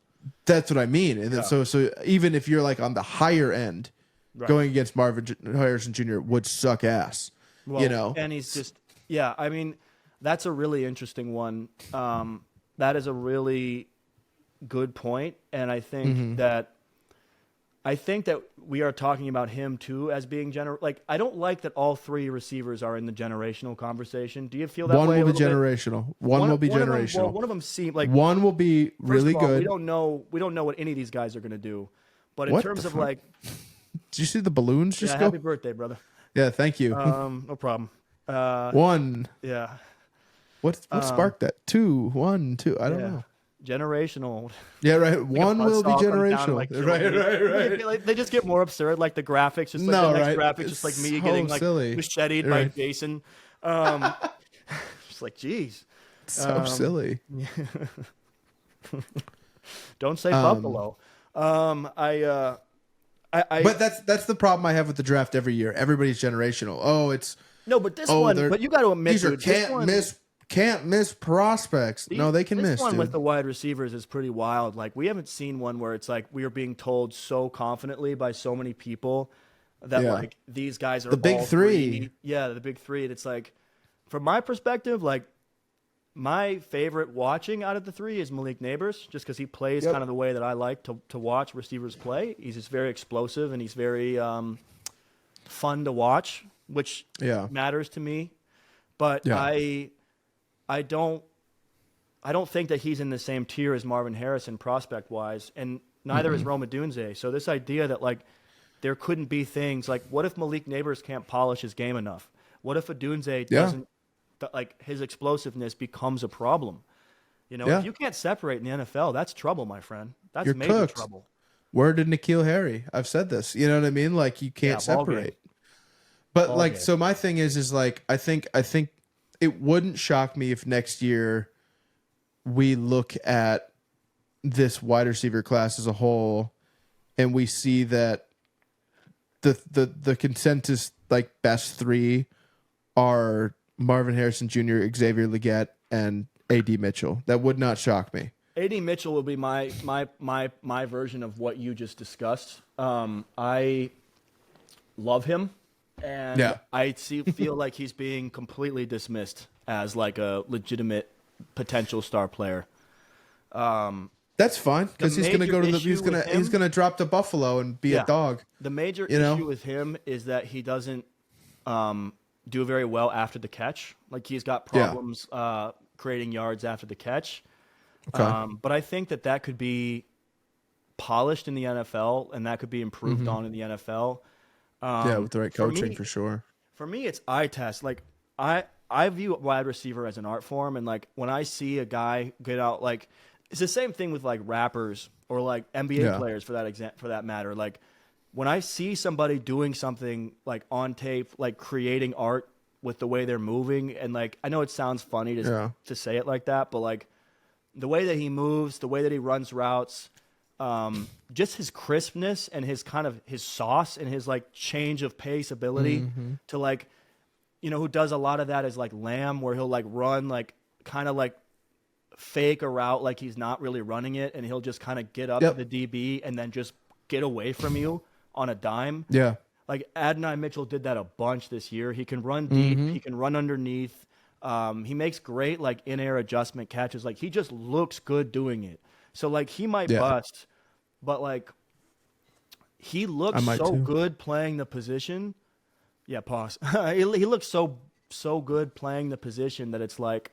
that's what I mean. And then so even if you're like on the higher end, Right. going against Marvin Harrison Jr. would suck ass. Well, you know, and he's just I mean, that's a really interesting one. That is a really good point, and I think that we are talking about him too as being like, I don't like that all 3 receivers are in the generational conversation. Do you feel that one way? will a be little bit? generational. One will be generational. One of them seemed like One will be really first of all, good. We don't know what any of these guys are going to do, but in What terms the of fuck? like, Did you see the balloons just go? happy birthday, brother. Yeah, thank you. No problem. One. Yeah. What sparked that? 2, 1, 2. I don't know. Generational. Yeah, right. One will be Buzzsaw comes down, generational. like, Right. They just get more absurd, like the graphics, just like No, the next right. graphic, It's just like me so getting like silly. macheted by Right. Jason. Just like, geez, So silly. don't say Buffalo. I But that's the problem I have with the draft every year. Everybody's generational. Oh, it's no, but this one, they're- but you got to admit, these are dude, this one- can't miss prospects. No, they can this miss. one Dude. with the wide receivers is pretty wild. Like, we haven't seen one where it's like we are being told so confidently by so many people that Yeah. like these guys are The big all three. Yeah, the big 3. And it's like, from my perspective, like my favorite watching out of the 3 is Malik Neighbors, just because he plays kind of the way that I like to watch receivers play. He's just very explosive and he's very fun to watch, which matters to me. But I don't think that he's in the same tier as Marvin Harrison prospect wise, and neither is Roma Dunze. So this idea that like there couldn't be things like, what if Malik Neighbors can't polish his game enough? What if a Dunze doesn't, like his explosiveness becomes a problem? You know, if you can't separate in the NFL, that's trouble, my friend. That's You're major cooked. trouble. Word to N'Keal Harry. I've said this. You know what I mean? Like, you can't ball game. separate. But Ball like, game. so my thing is like, I think it wouldn't shock me if next year we look at this wide receiver class as a whole and we see that the consensus like best 3 are Marvin Harrison Jr., Xavier Legette, and A.D. Mitchell. That would not shock me. A.D. Mitchell will be my version of what you just discussed. love him, and Yeah. I feel like he's being completely dismissed as like a legitimate potential star player. That's fine because he's gonna go to the he's gonna drop to Buffalo and be a dog. The major you know? issue with him is that he doesn't do very well after the catch. Like he's got problems creating yards after the catch. Okay. But I think that could be polished in the NFL and that could be improved on in the NFL. With the right coaching for sure. For me, it's eye test. Like I view wide receiver as an art form, and like when I see a guy get out, like it's the same thing with like rappers or like NBA players for that matter. Like when I see somebody doing something like on tape, like creating art with the way they're moving, and like I know it sounds funny to say it like that, but like the way that he moves, the way that he runs routes, just his crispness and his kind of his sauce and his like change of pace ability to like, you know, who does a lot of that is like Lamb, where he'll like run like kind of like fake a route like he's not really running it, and he'll just kind of get up to the DB and then just get away from you on a dime. Yeah. Like Adonai Mitchell did that a bunch this year. He can run deep. He can run underneath. He makes great like in-air adjustment catches. Like he just looks good doing it. So like he might bust, but like he looks so good playing the position. Yeah, pause. He looks so good playing the position that it's like,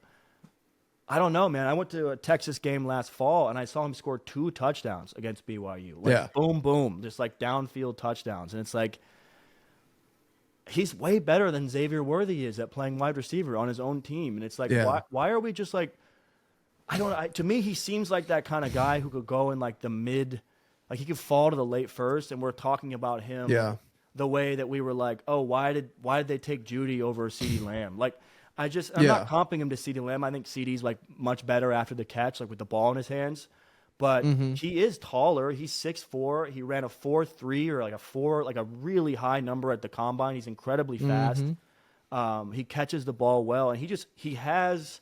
I don't know, man. I went to a Texas game last fall and I saw him score 2 touchdowns against BYU. Like boom, boom, just like downfield touchdowns. And it's like, he's way better than Xavier Worthy is at playing wide receiver on his own team. And it's like, why are we just like, to me, he seems like that kind of guy who could go in like the mid, like he could fall to the late first. And we're talking about him the way that we were like, oh, why did they take Judy over CeeDee Lamb? Like, I'm not comping him to CeeDee Lamb. I think CeeDee's like much better after the catch, like with the ball in his hands. But he is taller. He's 6'4". He ran a 4.3 or like a 4, like a really high number at the combine. He's incredibly fast. He catches the ball well, and he has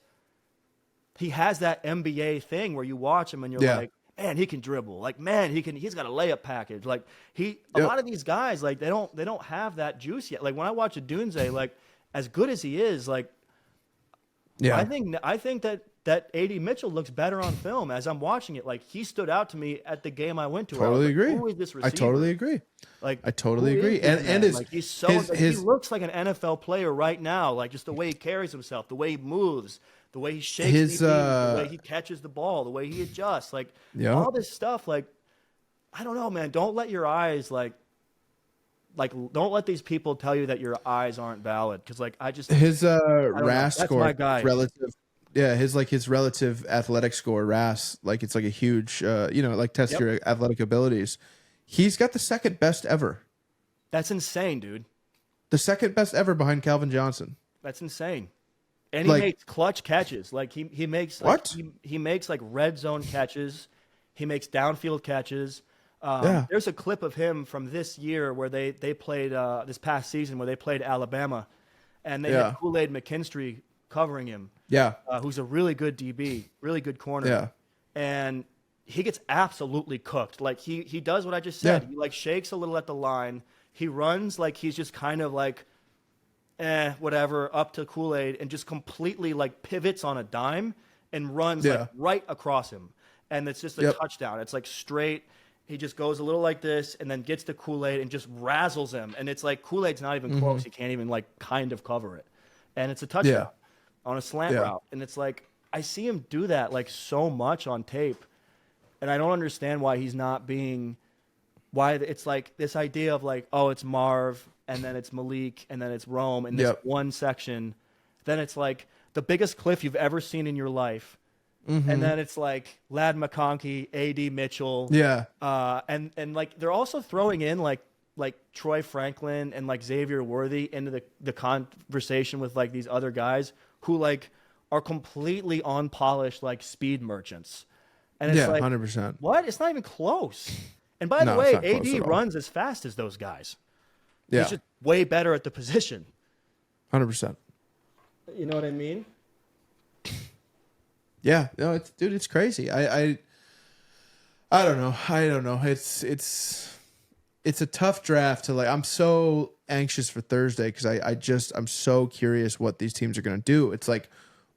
that NBA thing where you watch him and you're like, man, he can dribble. Like, man, he's got a layup package. Like a lot of these guys, like they don't have that juice yet. Like when I watch a Dunze, like as good as he is, like I think that AD Mitchell looks better on film as I'm watching it. Like he stood out to me at the game I went to. Totally agree. Who is this receiver? I totally agree. Like I totally agree. And like he's so he looks like an NFL player right now. Like just the way he carries himself, the way he moves, the way he shakes, the way he catches the ball, the way he adjusts, like all this stuff. Like I don't know, man. Don't let your eyes don't let these people tell you that your eyes aren't valid. Because like his RAS That's score my guy. relative. Yeah, his relative athletic score, RAS, like it's like a huge, like test your athletic abilities. He's got the second best ever. That's insane, dude. The second best ever behind Calvin Johnson. That's insane. And he makes clutch catches. Like he makes he makes like red zone catches. He makes downfield catches. There's a clip of him from this year where they played this past season where they played Alabama, and they had Kool Aid McKinstry covering him. Who's a really good DB, really good corner. And he gets absolutely cooked. Like he does what I just said. He like shakes a little at the line. He runs like he's just kind of like, whatever, up to Kool Aid, and just completely like pivots on a dime and runs like right across him. And it's just a touchdown. It's like straight. He just goes a little like this and then gets to Kool Aid and just razzles him. And it's like Kool Aid's not even close. He can't even like kind of cover it. And it's a touchdown on a slant route. And it's like, I see him do that like so much on tape. And I don't understand why he's not being, why it's like this idea of like, oh, it's Marv and then it's Malik and then it's Rome in this one section. Then it's like the biggest cliff you've ever seen in your life. And then it's like Ladd McConkey, AD Mitchell. And like they're also throwing in like Troy Franklin and like Xavier Worthy into the conversation with like these other guys who like are completely unpolished like speed merchants. And it's like 100%. What? It's not even close. And by the way, AD runs as fast as those guys. He's just way better at the position. 100%. You know what I mean? Yeah, no, it's crazy. I don't know. It's it's a tough draft to like. I'm so anxious for Thursday because I'm so curious what these teams are going to do. It's like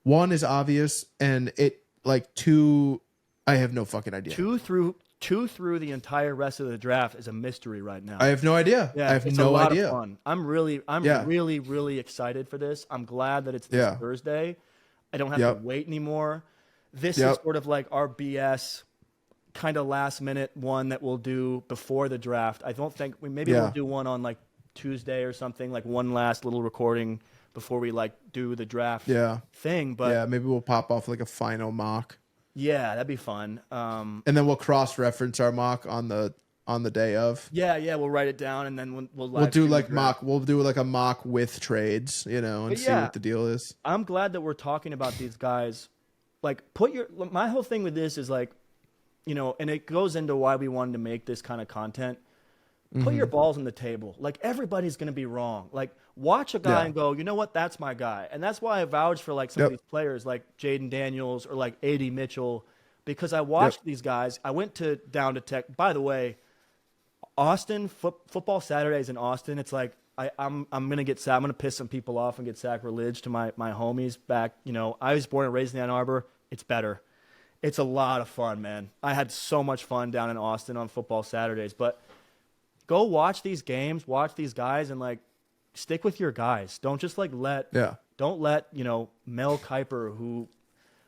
one is obvious, and it like two, I have no fucking idea. Two through the entire rest of the draft is a mystery right now. I have no idea. Yeah, I have it's no a lot idea. of fun. I'm Yeah. really, really excited for this. I'm glad that it's this Thursday. I don't have to wait anymore. This is sort of like our BS kind of last minute one that we'll do before the draft. I don't think we'll do one on like Tuesday or something, like one last little recording before we like do the draft thing. But maybe we'll pop off like a final mock. Yeah, that'd be fun. And then we'll cross reference our mock on the day of. Yeah, we'll write it down and then we'll do like mock. We'll do like a mock with trades, and see what the deal is. I'm glad that we're talking about these guys. Like, my whole thing with this is like, and it goes into why we wanted to make this kind of content. Put your balls on the table. Like, everybody's going to be wrong. Like, watch a guy and go, you know what? That's my guy. And that's why I vouch for like some of these players like Jaden Daniels or like AD Mitchell, because I watched these guys. I went down to Tech. By the way, Austin football Saturdays in Austin. It's like I'm gonna get sad. I'm gonna piss some people off and get sacrilege to my homies back. I was born and raised in Ann Arbor. It's better. It's a lot of fun, man. I had so much fun down in Austin on football Saturdays. But go watch these games, watch these guys, and like stick with your guys. Don't just like don't let Mel Kiper, who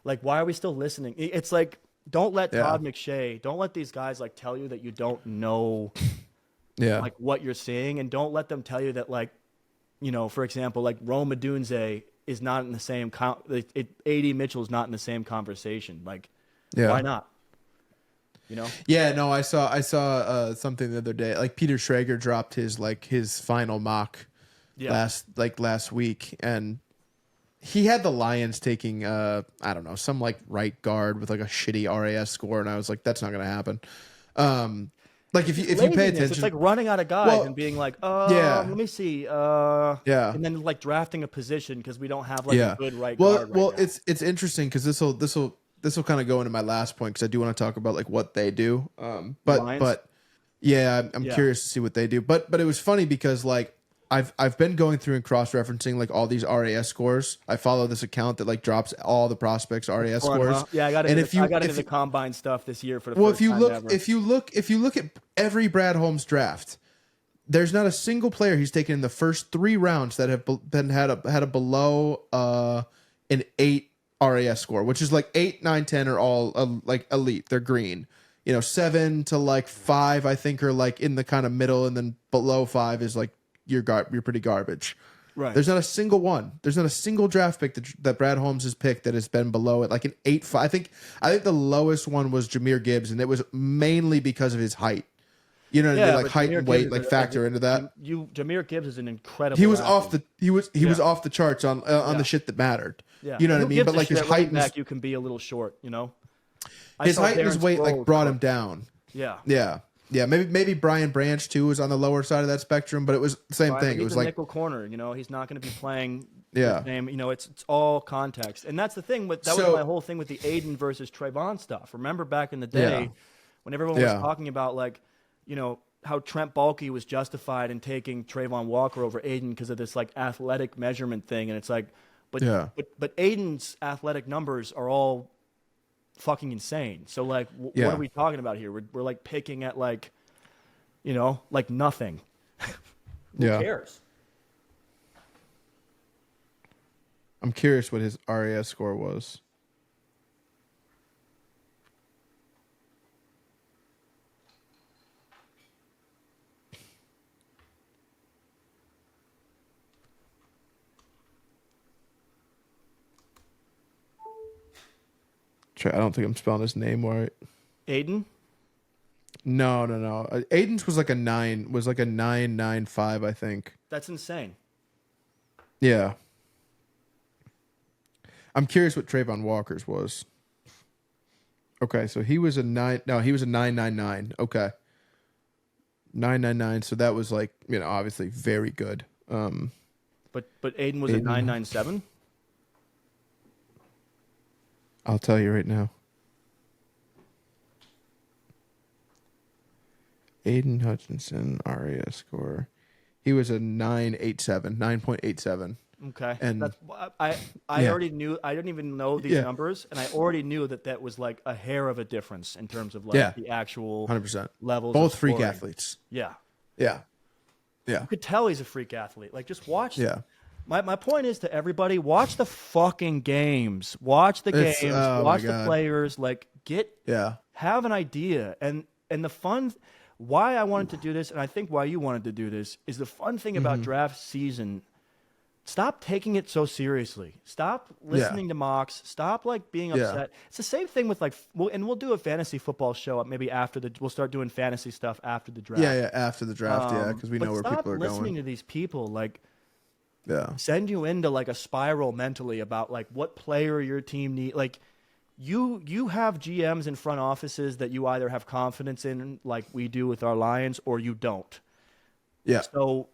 like, why are we still listening? It's like, don't let Todd McShay, don't let these guys like tell you that you don't know like what you're seeing, and don't let them tell you that like, for example, like Rome Odunze is not in the same AD Mitchell is not in the same conversation. Like, why not? Yeah, no, I saw something the other day. Like Peter Schrager dropped his final mock last week, and he had the Lions taking I don't know, some like right guard with like a shitty RAS score, and I was like, that's not gonna happen. Like if you pay attention, it's like running out of guys and being like, let me see, and then like drafting a position because we don't have like a good right guard. Well, it's interesting because this will kind of go into my last point because I do want to talk about like what they do. But yeah, I'm curious to see what they do. But it was funny because like I've been going through and cross-referencing like all these RAS scores. I follow this account that like drops all the prospects RAS scores. Yeah, I got into the combine stuff this year for the first time ever. If you look at every Brad Holmes draft, there's not a single player he's taken in the first 3 rounds that have had a below an 8 RAS score, which is like 8, 9, 10 are all like elite. They're green. 7 to like 5, I think, are like in the kind of middle, and then below 5 is like you're pretty garbage. Right. There's not a single one. There's not a single draft pick that Brad Holmes has picked that has been below it, like an 8.5. I think the lowest one was Jahmyr Gibbs, and it was mainly because of his height. You know what I mean? Like height and weight factor into that. Jahmyr Gibbs is an incredible. He was athlete. Was off the charts on the shit that mattered. Yeah. You know what I mean? But like his height and you can be a little short. His height and his weight like brought him down. Yeah. Yeah, maybe Brian Branch too was on the lower side of that spectrum, but it was the same thing. It was like nickel corner. He's not going to be playing. The same, it's all context, and that's the thing. Was my whole thing with the Aiden versus Trayvon stuff. Remember back in the day when everyone was talking about like, how Trent Baalke was justified in taking Trayvon Walker over Aiden because of this like athletic measurement thing, and it's like, but Aiden's athletic numbers are all fucking insane. So like, what are we talking about here? We're like picking at like, like nothing. Who cares? I'm curious what his RAS score was. I don't think I'm spelling his name right. Aiden? No. Aiden's was like a 9.95, I think. That's insane. Yeah. I'm curious what Trayvon Walker's was. Okay, so he was a 9. No, he was a 9.99. Okay. 9.99. So that was like, obviously very good. But Aiden was a 9.97. I'll tell you right now. Aiden Hutchinson, ARIA score. He was a 9.87. Okay. And That's I already knew. I didn't even know these numbers, and I already knew that was like a hair of a difference in terms of like the actual 100%. levels. Both of freak scoring. athletes. Yeah. Yeah. You could tell he's a freak athlete. Like, just watch. Yeah. My point is to everybody: watch the fucking games. Watch the games. Watch the players. Like, have an idea. And the fun. Why I wanted to do this, and I think why you wanted to do this, is the fun thing about draft season. Stop taking it so seriously. Stop listening to mocks. Stop like being upset. It's the same thing with like, we'll do a fantasy football show maybe after we'll start doing fantasy stuff after the draft. Yeah, after the draft, because we know where people are going. Stop listening to these people like, yeah, send you into like a spiral mentally about like what player your team need. Like, you have GMs in front offices that you either have confidence in, like we do with our Lions, or you don't. Yeah. So.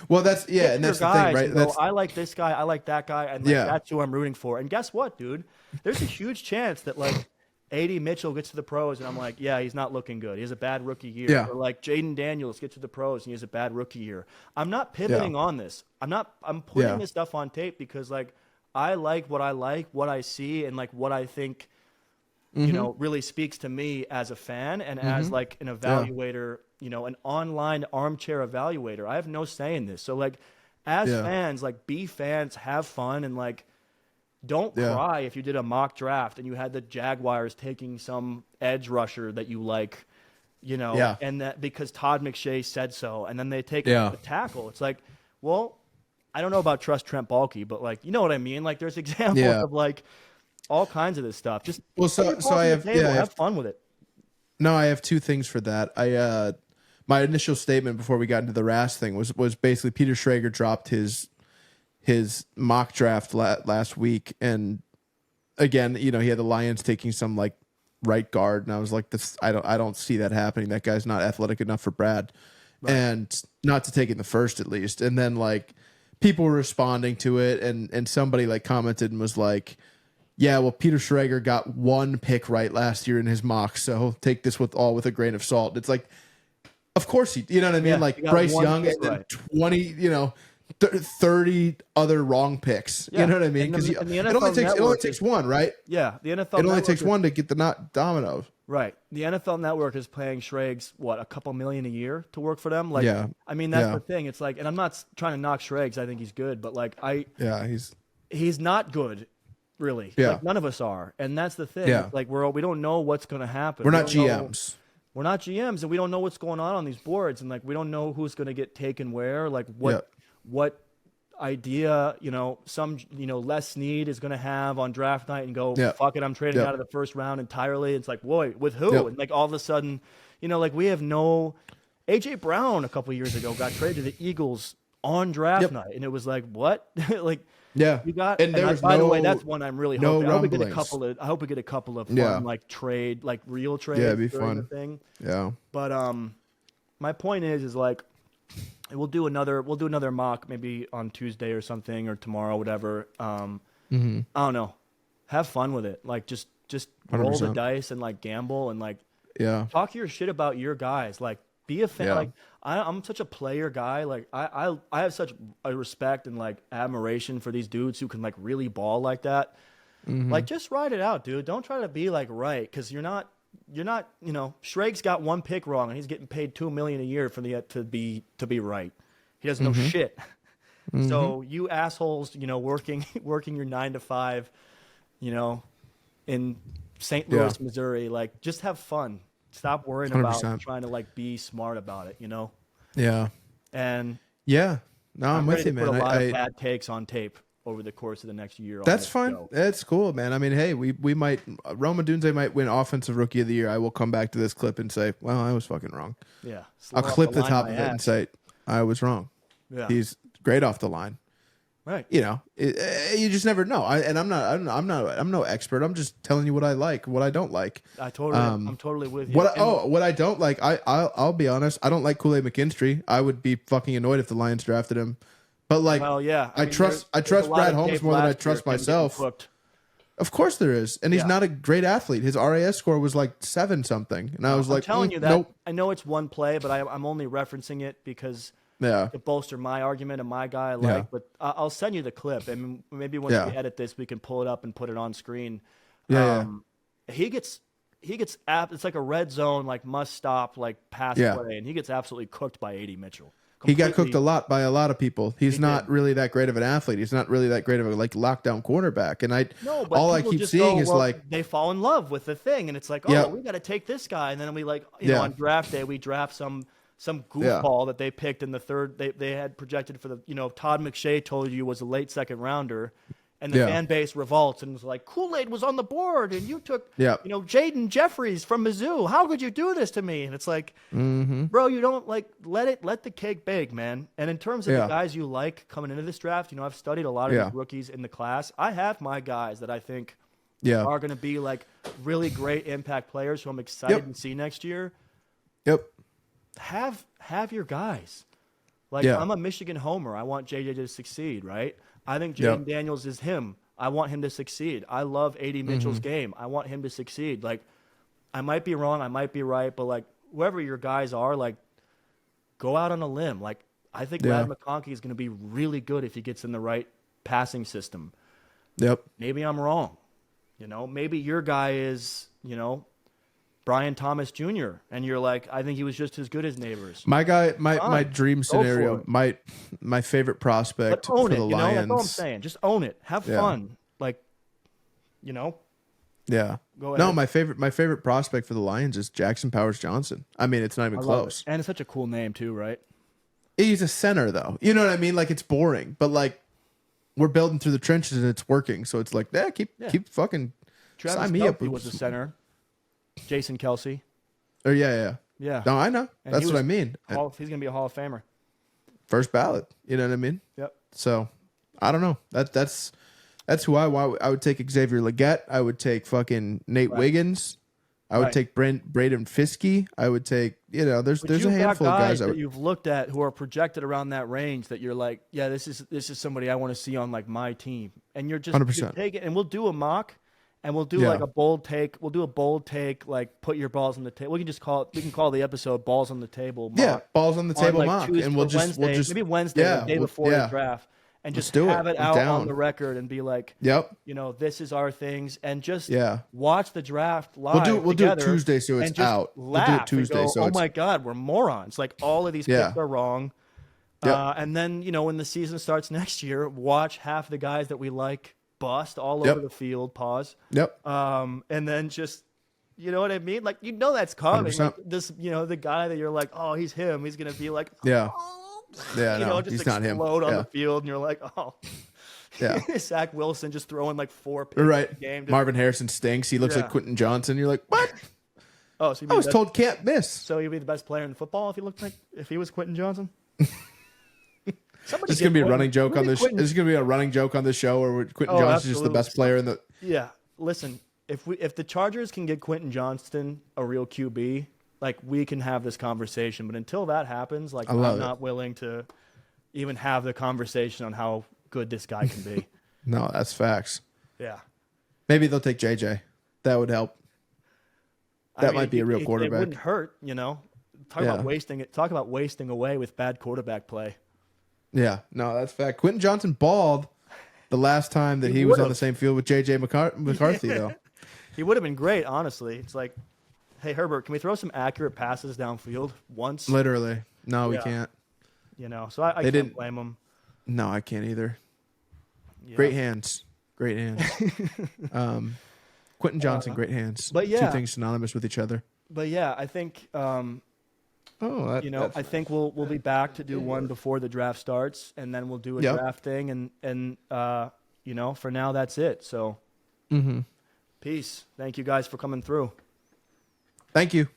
Well, that's and that's the thing, right? That's, I like this guy, I like that guy, and like, that's who I'm rooting for. And guess what, dude? There's a huge chance that like A.D. Mitchell gets to the pros, and I'm like, yeah, he's not looking good. He has a bad rookie year. Yeah. Or like Jaden Daniels gets to the pros, and he has a bad rookie year. I'm not pivoting on this. I'm putting this stuff on tape because like I like, what I see, and like what I think, you know, really speaks to me as a fan and as like an evaluator. You know, an online armchair evaluator. I have no say in this. So, like, as fans, like, be fans, have fun, and, like, don't cry if you did a mock draft and you had the Jaguars taking some edge rusher that you like, you know, and that because Todd McShay said so, and then they take a tackle. It's like, well, I don't know about trust Trent Baalke, but, like, you know what I mean? Like, there's examples of, like, all kinds of this stuff. Just so I have fun with it. No, I have two things for that. My initial statement before we got into the RAS thing was basically Peter Schrager dropped his mock draft last week, and again, you know, he had the Lions taking some like right guard, and I was like, this I don't see that happening. That guy's not athletic enough for Brad, and not to take it in the first at least. And then like people were responding to it, and somebody like commented and was like, yeah, well, Peter Schrager got one pick right last year in his mock, so take this with a grain of salt. It's like, of course you know what I mean? Like Bryce Young and then 20, you know, 30 other wrong picks. You know what I mean? Because it only takes one, right? Yeah, the NFL. It only takes one to get the dominoes. Right. The NFL Network is paying Schrags a couple million a year to work for them. Like, I mean, that's the thing. It's like, and I'm not trying to knock Schrags. I think he's good, but like he's not good. Really, like, none of us are, and that's the thing. Yeah. Like we don't know what's going to happen. We're not GMs. We're not GMs, and we don't know what's going on these boards, and like we don't know who's going to get taken where. Like what idea, you know, some, you know, Les Snead is going to have on draft night and go, fuck it, I'm trading out of the first round entirely. It's like, whoa, with who? And like all of a sudden, you know, like we have no. AJ Brown a couple years ago got traded to the Eagles on draft night, and it was like, what? Like. Yeah, you got. And by the way, that's one I'm really hoping. I hope we get a couple of fun like trade, like real trades. Yeah, it'd be during fun. The thing. Yeah. But my point is like, we'll do another mock maybe on Tuesday or something, or tomorrow, whatever. I don't know. Have fun with it. Like just roll 100%. The dice and like gamble and like talk your shit about your guys. Like be a fan. Yeah. Like I'm such a player guy. Like I have such a respect and like admiration for these dudes who can like really ball like that. Like just ride it out, dude. Don't try to be like right, because you're not. You know, Schrags got one pick wrong and he's getting paid $2 million a year for to be right. He doesn't know shit. So you assholes, you know, working your 9 to 5, you know, in St. Louis, Missouri, like just have fun. Stop worrying 100%. about trying to like be smart about it, you know? Yeah. And no, I'm with you, man. Put a lot of bad takes on tape over the course of the next year. That's fine. That's cool, man. I mean, hey, we might Roma Dunze might win Offensive Rookie of the Year. I will come back to this clip and say, well, I was fucking wrong. Yeah. I'll clip the top of it and say, I was wrong. Yeah. He's great off the line. Right. You know, you just never know. I'm no expert. I'm just telling you what I like, what I don't like. I'm totally with you. What I don't like, I'll be honest. I don't like Kool Aid McKinstry. I would be fucking annoyed if the Lions drafted him. But like, well, yeah. I trust Brad Holmes more than I trust myself. Of course there is. And he's not a great athlete. His RAS score was like 7 something. And I was like, telling you that. Nope. I know it's one play, but I'm only referencing it because to bolster my argument and my guy I like. Yeah. But I'll send you the clip. And maybe once we edit this, we can pull it up and put it on screen. He gets it's like a red zone, like must stop, like pass play, and he gets absolutely cooked by AD Mitchell. He got cooked a lot by a lot of people. He's not really that great of an athlete. He's not really that great of a like lockdown quarterback. And all I keep seeing is like they fall in love with the thing, and it's like, oh, we got to take this guy, and then we like know on draft day we draft some goofball that they picked in the third. They had projected for the Todd McShay told you was a late second rounder. And the fan base revolts and was like, Kool Aid was on the board, and you took, Jaden Jeffries from Mizzou. How could you do this to me? And it's like, bro, you don't let the cake bake, man. And in terms of the guys you like coming into this draft, I've studied a lot of these rookies in the class. I have my guys that I think are going to be like really great impact players who I'm excited to see next year. Have your guys. Like I'm a Michigan homer. I want JJ to succeed, right? I think Jaden Daniels is him. I want him to succeed. I love AD Mitchell's game. I want him to succeed. Like, I might be wrong. I might be right. But, like, whoever your guys are, like, go out on a limb. Like, I think Brad McConkey is going to be really good if he gets in the right passing system. Maybe I'm wrong. Maybe your guy is, Brian Thomas Jr. And you're like, I think he was just as good as Neighbors. My guy, my dream scenario, my favorite prospect for the Lions. That's all I'm saying. Just own it. Have fun. Like, Yeah. Go ahead. No, my favorite prospect for the Lions is Jackson Powers Johnson. I mean, it's not even close. And it's such a cool name too, right? He's a center though. You know what I mean? Like it's boring, but like we're building through the trenches and it's working. So it's like, keep fucking Travis sign me Kelce up. He was a center. Jason Kelsey. Or yeah. No, I know. And that's what I mean. He's going to be a Hall of Famer. First ballot. You know what I mean? Yep. So I don't know. That's who I would take Xavier Legette. I would take fucking Nate Wiggins. I would take Braden Fiske. I would take there's a handful of guys that you've looked at who are projected around that range that you're like, yeah, this is somebody I want to see on like my team. And you're just 100%. Take it, and we'll do a mock. And we'll do like a bold take. We'll do a bold take, like put your balls on the table. We can call the episode "Balls on the Table." Mock. Yeah, balls on the table mock, and we'll just maybe Wednesday, the day before the draft, and just have it out on the record and be like, this is our things, and just watch the draft live. We'll do it Tuesday, so it's out. We'll do it Tuesday, so oh my god, we're morons! Like all of these picks are wrong. And then when the season starts next year, watch half the guys that we like bust all over the field. Pause. And then just, you know what I mean? Like, that's coming. Like this, the guy that you're like, oh, he's him. He's going to be like, just he's not him. Explode on the field. And you're like, oh. Zach Wilson just throwing like 4 picks right. in the game. Marvin Harrison stinks. He looks like Quentin Johnson. You're like, what? Oh, so I was told can't miss. So he'd be the best player in football if he was Quentin Johnson? This is gonna be a running joke on this. This is gonna be a running joke on this show, where Quentin Johnson's just the best player in the. Yeah, listen. If the Chargers can get Quentin Johnston a real QB, like we can have this conversation. But until that happens, like I'm not willing to even have the conversation on how good this guy can be. No, that's facts. Yeah. Maybe they'll take JJ. That would help. That might be a real quarterback. It wouldn't hurt, Talk about wasting it. Talk about wasting away with bad quarterback play. Yeah, no, that's fact. Quentin Johnson balled the last time that he was on the same field with J.J. McCarthy, though. He would have been great, honestly. It's like, hey, Herbert, can we throw some accurate passes downfield once? Literally. No, we can't. So I can't blame him. No, I can't either. Yeah. Great hands. Quentin Johnson, great hands. But yeah. 2 things synonymous with each other. But yeah, I think... I think we'll be back to do one before the draft starts, and then we'll do a draft thing, and for now that's it. So, peace. Thank you guys for coming through. Thank you.